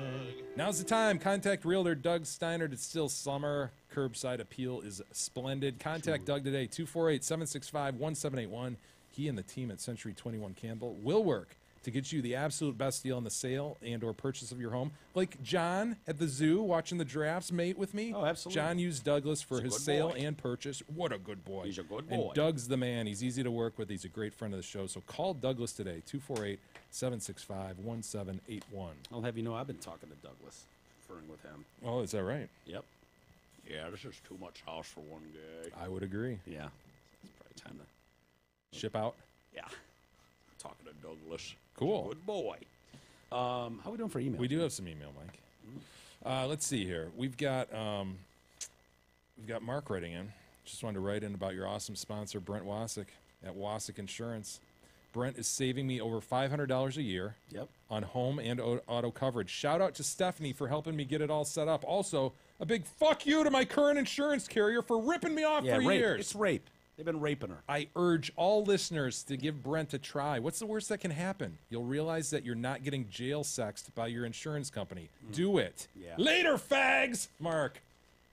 Now's the time. Contact Realtor Doug Steiner. It's still summer. Curbside appeal is splendid. Contact Doug today, 248-765-1781. He and the team at Century 21 Campbell will work to get you the absolute best deal on the sale and or purchase of your home. Like John at the zoo watching the giraffes mate with me. Oh, absolutely. John used Douglas for his good sale boy. and purchase. What a good boy. He's a good And boy. Doug's the man. He's easy to work with. He's a great friend of the show. So call Douglas today, 248-765-1781. I'll have you know I've been talking to Douglas, conferring with him. Oh, is that right? Yep. Yeah, this is too much house for one guy. I would agree. Yeah. It's probably time to... Ship out? Yeah. Talking to Douglas. Cool. Good boy. How we doing for email? We do have some email, Mike. Let's see here. We've got Mark writing in. Just wanted to write in about your awesome sponsor, Brent Wasik at Wasik Insurance. Brent is saving me over $500 a year on home and auto coverage. Shout out to Stephanie for helping me get it all set up. Also, a big fuck you to my current insurance carrier for ripping me off for rape. years. It's rape. They've been raping her. I urge all listeners to give Brent a try. What's the worst that can happen? You'll realize that you're not getting jail sexed by your insurance company. Do it. Yeah. Later, fags! Mark.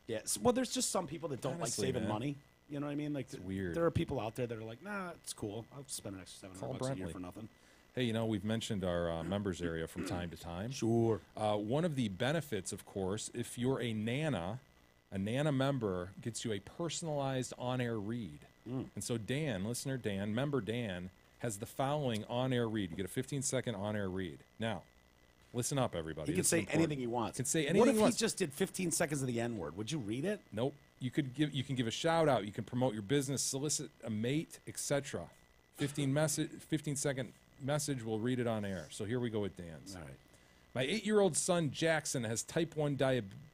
Yes. Well, there's just some people that don't Honestly, like saving man. money. You know what I mean? Like, It's weird. There are people out there that are like, nah, it's cool. I'll spend an extra $700 a year Brentley. for nothing. Hey, we've mentioned our members area from time to time. Sure. One of the benefits, of course, if you're a Nana member gets you a personalized on-air read. And so Dan, listener Dan, member Dan, has the following on-air read. You get a 15-second on-air read. Now, listen up, everybody. He can This is say important. anything he wants. Can say anything What if he he wants. just did 15 seconds of the N-word? Would you read it? Nope. You can give a shout out. You can promote your business, solicit a mate, etc. 15-second message. We'll read it on air. So here we go with Dan's. All right. My 8-year-old son Jackson has type 1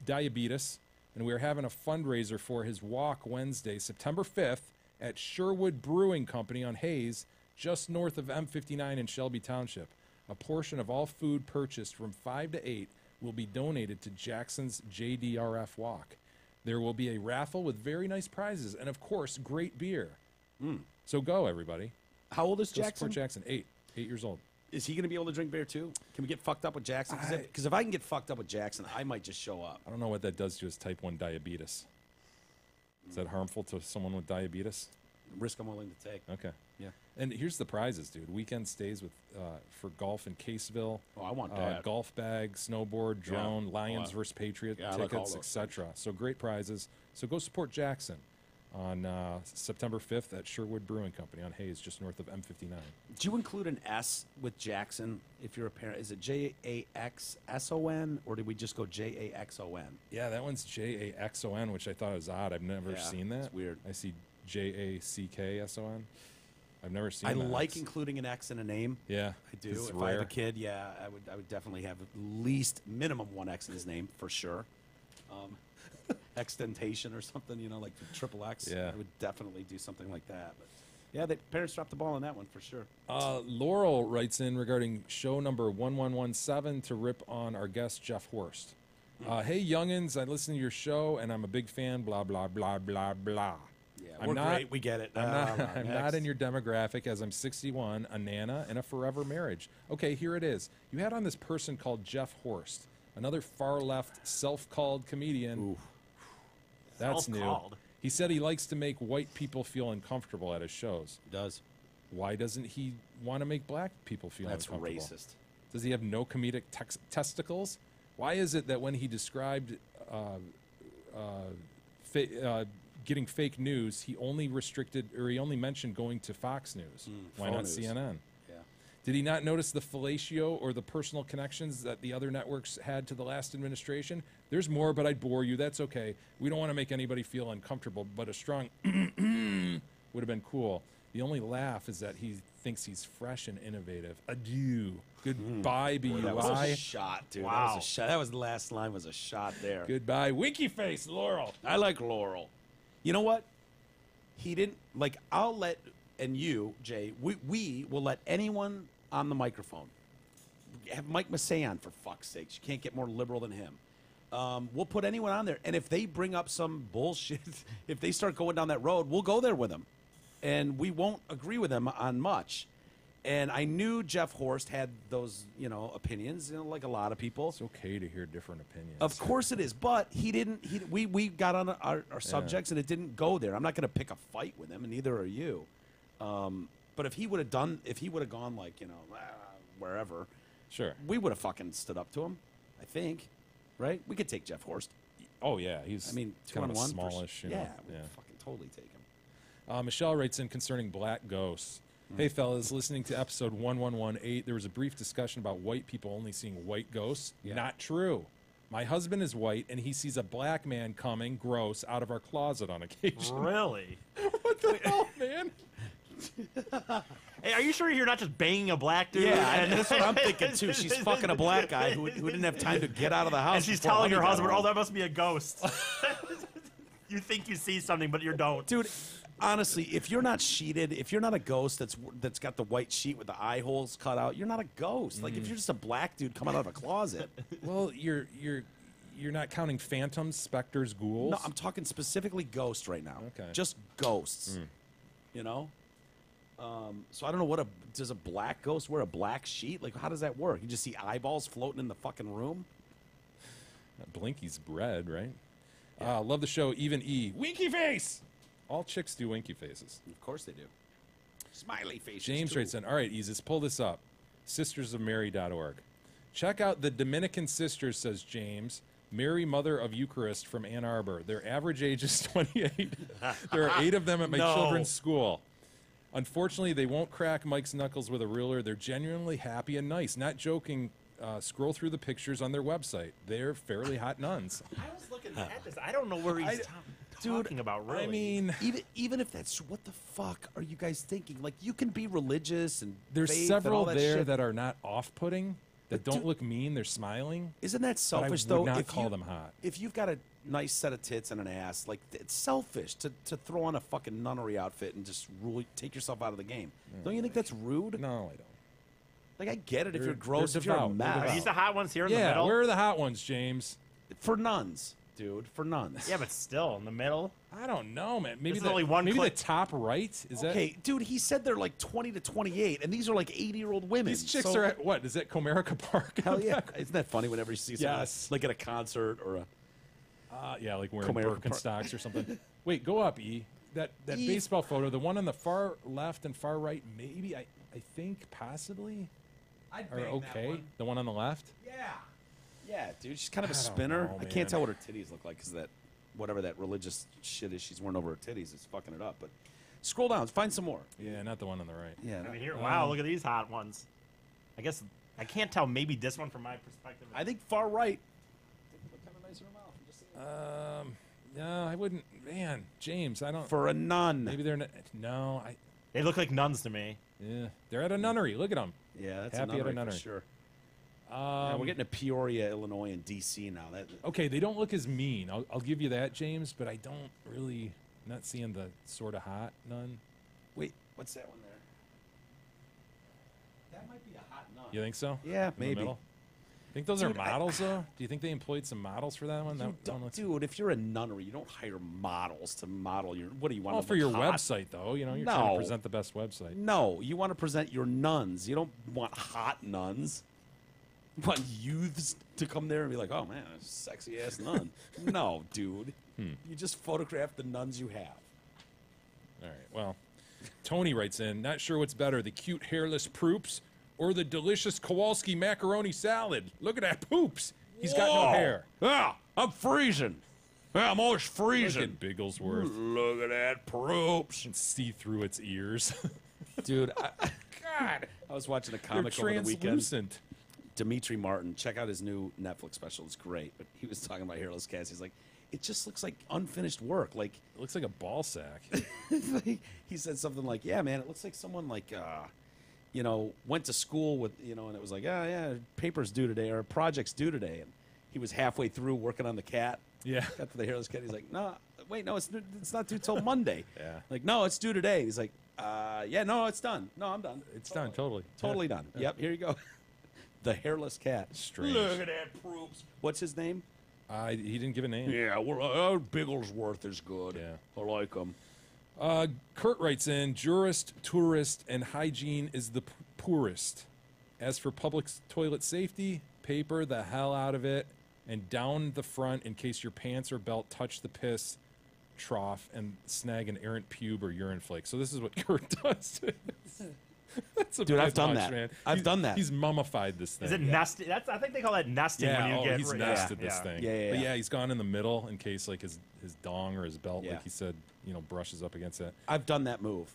diabetes, and we are having a fundraiser for his walk Wednesday, September 5th, at Sherwood Brewing Company on Hayes, just north of M59 in Shelby Township. A portion of all food purchased from 5 to 8 will be donated to Jackson's JDRF walk. There will be a raffle with very nice prizes and, of course, great beer. So go, everybody. How old is Go Jackson? support Jackson. 8 years old. Is he going to be able to drink beer too? Can we get fucked up with Jackson? Because if I can get fucked up with Jackson, I might just show up. I don't know what that does to his type 1 diabetes. Is that harmful to someone with diabetes? Risk I'm willing to take. Okay. Yeah. And here's the prizes, dude. Weekend stays with for golf in Caseville. Oh, I want that. Golf bag, snowboard, drone, Lions versus Patriot Yeah, I like all tickets, those etc. So great prizes. So go support Jackson on September 5th at Sherwood Brewing Company on Hayes, just north of M59. Do you include an S with Jackson if you're a parent? Is it Jaxson or did we just go Jaxon? Yeah, that one's Jaxon, which I thought was odd. I've never seen that. It's weird. I see Jackson. I've never seen I that. like including an X in a name. Yeah, I do. it's If I have rare. a kid, yeah, I would definitely have at least minimum one X in his name for sure. Extentation or something, like the triple X. Yeah. I would definitely do something like that. But yeah, the parents dropped the ball on that one for sure. Laurel writes in regarding show number 1117 to rip on our guest Jeff Horst. Hey youngins, I listen to your show and I'm a big fan. Blah blah blah blah blah. Yeah, we're great. We get it. I'm not in your demographic as I'm 61, a Nana, and a forever marriage. Okay, here it is. You had on this person called Jeff Horst, another far-left self-called comedian. Ooh. That's new. Self-called. He said he likes to make white people feel uncomfortable at his shows. He does. Why doesn't he want to make black people feel That's uncomfortable? racist. Does he have no comedic testicles? Why is it that when he described getting fake news, he only mentioned going to Fox News? Why faux not news. CNN? Yeah. Did he not notice the fellatio or the personal connections that the other networks had to the last administration? There's more, but I'd bore you. That's okay. We don't want to make anybody feel uncomfortable, but a strong would have been cool. The only laugh is that he thinks he's fresh and innovative. Adieu. Goodbye, BUI. That was a shot, dude. Wow. That was a shot. That was the last line was a shot there. Goodbye. Winky face, Laurel. I like Laurel. You know what? He didn't I'll let, and you, Jay, we will let anyone on the microphone. Have Mike Massey on, for fuck's sakes. You can't get more liberal than him. We'll put anyone on there, and if they bring up some bullshit, if they start going down that road, we'll go there with them. And we won't agree with them on much. And I knew Jeff Horst had those, opinions, like a lot of people. It's okay to hear different opinions. Of course it is, but he didn't. We got on our subjects, and it didn't go there. I'm not going to pick a fight with him, and neither are you. But if he would have gone wherever, Sure. we would have fucking stood up to him. I think, right? We could take Jeff Horst. Oh, yeah. He's I mean, kind of a 2-on-1 smallish. we'd fucking totally take him. Michelle writes in concerning black ghosts. Hey, fellas, listening to episode 1118, there was a brief discussion about white people only seeing white ghosts. Yeah. Not true. My husband is white, and he sees a black man coming, gross, out of our closet on occasion. Really? What the hell, man? Hey, are you sure you're not just banging a black dude? Yeah, and that's what I'm thinking too. She's fucking a black guy who didn't have time to get out of the house. And she's before telling her Honey got husband, home. "Oh, that must be a ghost." You think you see something, but you don't. Dude, honestly, if you're not sheeted, if you're not a ghost that's got the white sheet with the eye holes cut out, you're not a ghost. Like if you're just a black dude coming out of a closet. Well, you're not counting phantoms, specters, ghouls? No, I'm talking specifically ghost right now. Okay. Just ghosts. you know. So I don't know does a black ghost wear a black sheet? Like, how does that work? You just see eyeballs floating in the fucking room? Blinky's bread, right? Love the show. Even E. Winky face! All chicks do winky faces. Of course they do. Smiley faces. James too. writes in, all right, Eases, pull this up. sistersofmary.org. Check out the Dominican Sisters, says James. Mary, Mother of Eucharist from Ann Arbor. Their average age is 28. There are 8 of them at my children's school. Unfortunately, they won't crack Mike's knuckles with a ruler. They're genuinely happy and nice. Not joking. Scroll through the pictures on their website. They're fairly hot nuns. I was looking at this. I don't know where he's talking about, really. I mean, even if that's what the fuck are you guys thinking? Like, you can be religious and there's faith several and all that there shit. that are not off-putting, that But don't look mean. They're smiling. Isn't that selfish, but I would though? not if call you, them hot. If you've got a nice set of tits and an ass, like, it's selfish to throw on a fucking nunnery outfit and just take yourself out of the game. Don't you think that's rude? No, I don't. Like, I get it if They're- you're gross, they're if you're a devout. They're mess. Are devout. these the hot ones here in the Yeah, middle? where are the hot ones, James? For nuns, dude. For nuns. Yeah, but still, in the middle. I don't know, man. Maybe This is the, only one maybe click. the top right is that. Okay, dude, he said they're like 20 to 28, and these are like 80-year-old women. These chicks so- are at what? Is that Comerica Park? Hell yeah. Isn't that funny whenever you see someone Yes. like at a concert or a... Yeah, like wearing Comerica Park. Birkenstocks or something. Wait, go up, E. That E. baseball photo, the one on the far left and far right, maybe I think possibly I'd are okay. The one on the left. Yeah. Yeah, dude, she's kind of a I don't spinner. know, I man. can't tell what her titties look like because that, whatever that religious shit is she's wearing over her titties is fucking it up. But scroll down, find some more. Yeah, not the one on the right. Yeah, I mean, here, wow, look at these hot ones. I guess I can't tell. Maybe this one from my perspective. I think far right. Look kind of nice in her mouth. I'm just saying. No, I wouldn't. Man, James, I don't. For a nun. Maybe they're not. No, They look like nuns to me. Yeah, they're at a nunnery. Look at them. Yeah, that's Happy a at a nunnery nunnery. for sure. Yeah, we're getting to Peoria, Illinois, and D.C. now. Okay, they don't look as mean. I'll give you that, James. But I don't really. Not seeing the sort of hot nun. Wait, what's that one there? That might be a hot nun. You think so? Yeah, In the maybe. middle? Think those Dude, are models though? Do you think they employed some models for that one? You That don't- looks- dude, if you're a nunnery, you don't hire models to model your. What do you want? Well, them for to your look hot? website though, you know, you're trying No. to present the best website. No, you want to present your nuns. You don't want hot nuns. You want youths to come there and be like, "Oh man, a sexy ass nun." No, dude. You just photograph the nuns you have. All right. Well, Tony writes in, not sure what's better, the cute hairless poops or the delicious Kowalski macaroni salad. Look at that poops. He's got no Whoa. hair. Yeah, I'm freezing. Yeah, I'm always Look freezing. at Bigglesworth. Look at that poops. And see through its ears. Dude, God. I was watching a They're comic over the weekend. translucent. Dimitri Martin, check out his new Netflix special. It's great. But he was talking about hairless cats. He's like, it just looks like unfinished work. Like, It looks like a ball sack. he said something like, "Yeah, man, it looks like someone like, you know, went to school with, you know, and it was like, yeah, paper's due today or project's due today." And he was halfway through working on the cat. Yeah. Got to the hairless cat. He's like, "No, wait, no, it's not due till Monday." Yeah. Like, "No, it's due today." He's like, "Yeah, no, it's done. No, I'm done. It's done, totally. Totally Yeah. done. Yep, here you go." The hairless cat. Strange. Look at that proops. What's his name? He didn't give a name. Yeah, Bigglesworth is good. Yeah. I like him. Kurt writes in, jurist, tourist, and hygiene is the poorest. As for public toilet safety, paper the hell out of it and down the front in case your pants or belt touch the piss trough and snag an errant pube or urine flake. So this is what Kurt does. That's a Dude, bit I've done much, that. Man. I've done that. He's mummified this thing. Is it nesting? I think they call that nesting Yeah, when you get he's rid- nested yeah, this yeah. thing. Yeah, But yeah. he's gone in the middle in case like his dong or his belt, Yeah. like he said, you know, brushes up against it. I've done that move.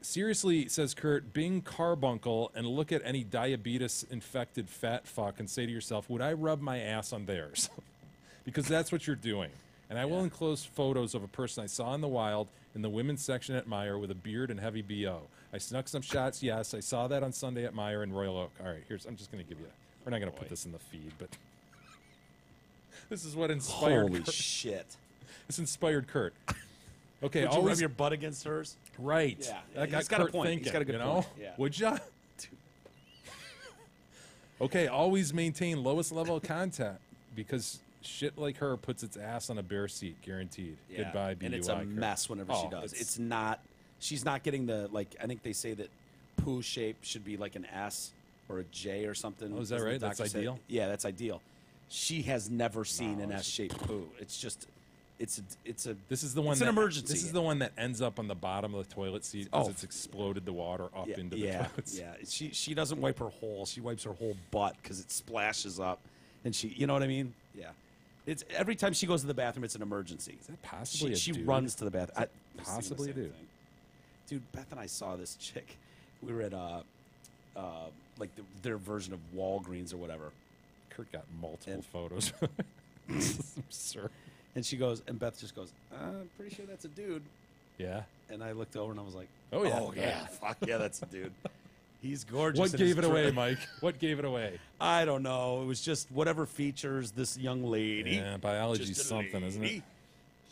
Seriously, says Kurt, Bing carbuncle and look at any diabetes infected fat fuck and say to yourself, would I rub my ass on theirs? Because that's what you're doing. And I will enclose photos of a person I saw in the wild in the women's section at Meijer with a beard and heavy BO. I snuck some shots, yes. I saw that on Sunday at Meijer in Royal Oak. All right, I'm just going to give you, we're not going to put this in the feed, but this is what inspired Holy Kurt. shit. This inspired Kurt. Okay, Would you always rub your butt against hers? right. Yeah, That got he's got a Kurt point. thinking, He's got a good you know? point. Yeah. Would ya? Okay, always maintain lowest level of contact because shit like her puts its ass on a bare seat, guaranteed. Yeah. Goodbye, BUI. And it's a Kurt. mess whenever she does. It's not. she's not getting the, like, I think they say that poo shape should be like an S or a J or something. Oh, is that Doesn't the right? That's doctor say- ideal? Yeah, that's ideal. She has never seen an S-shaped poo. It's just, it's a. This is the one. It's an emergency. This is the one that ends up on the bottom of the toilet seat because it's exploded the water up into the toilets. Yeah, she doesn't wipe her hole. She wipes her whole butt because it splashes up, and you know what I mean? Yeah. It's every time she goes to the bathroom, it's an emergency. Is that possibly she a dude? runs to the bathroom. Possibly a dude. Dude, Beth and I saw this chick. We were at like their version of Walgreens or whatever. Kurt got multiple photos. Sir. And she goes, and Beth just goes, I'm pretty sure that's a dude. Yeah. And I looked over and I was like, oh yeah, fuck yeah, that's a dude. He's gorgeous. What gave it away, Mike? What gave it away? I don't know. It was just whatever features this young lady. Yeah, biology's something, isn't it?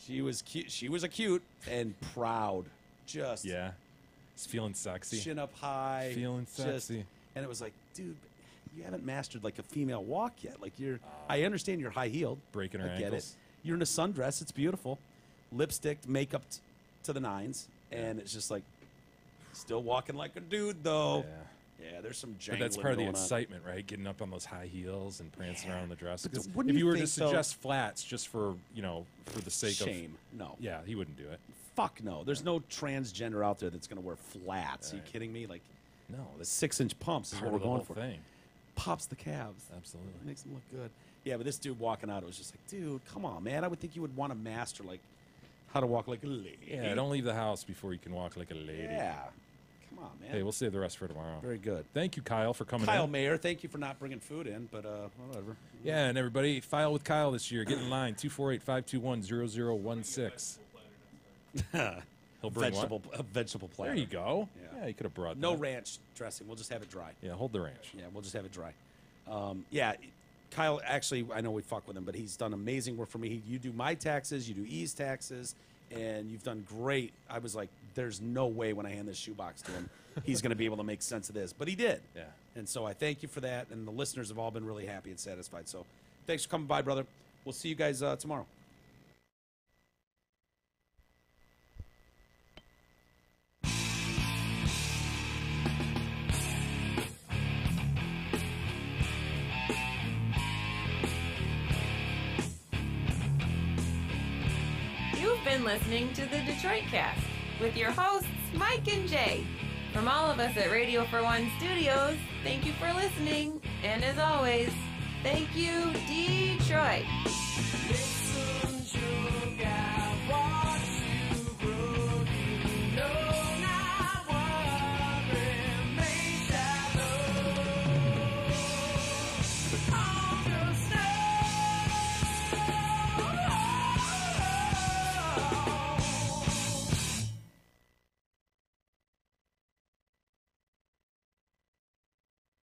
She was cute. She was a cute and proud. Just He's feeling sexy. Chin up high. Feeling sexy. And it was like, dude, you haven't mastered like a female walk yet. Like I understand you're high heeled. Breaking her I get ankles. it. You're in a sundress. It's beautiful. Lipstick, makeup to the nines, and it's just like still walking like a dude though. Yeah, there's some jangling. But that's part of the going on. excitement, right? Getting up on those high heels and prancing around in the dress. But 'Cause wouldn't if you you were to think, though- suggest flats just for for the sake Shame. of No. yeah, he wouldn't do it. Fuck no. There's no transgender out there that's going to wear flats. Are you kidding me? Like, no, the 6-inch pumps is part what we're of the going whole for. thing. Pops the calves. Absolutely. Makes them look good. Yeah, but this dude walking out, it was just like, dude, come on, man. I would think you would want to master, like, how to walk like a lady. Yeah, don't leave the house before you can walk like a lady. Yeah. Come on, man. Hey, we'll save the rest for tomorrow. Very good. Thank you, Kyle, for coming Kyle in. Mayer, thank you for not bringing food in, but whatever. Yeah, and everybody, file with Kyle this year. Get in line, 248-521-0016. He'll bring a vegetable platter. There you go. Yeah. Yeah, you could have brought No that. ranch dressing. We'll just have it dry. Yeah, hold the ranch. Yeah, we'll just have it dry. Yeah, Kyle, actually, I know we fuck with him, but he's done amazing work for me. You do my taxes, you do E's taxes, and you've done great. I was like, there's no way when I hand this shoebox to him, he's going to be able to make sense of this. But he did. Yeah. And so I thank you for that, and the listeners have all been really happy and satisfied. So thanks for coming by, brother. We'll see you guys tomorrow. You've been listening to the Detroit Cast with your hosts, Mike and Jay. From all of us at Radio for One Studios, thank you for listening. And as always, thank you, Detroit.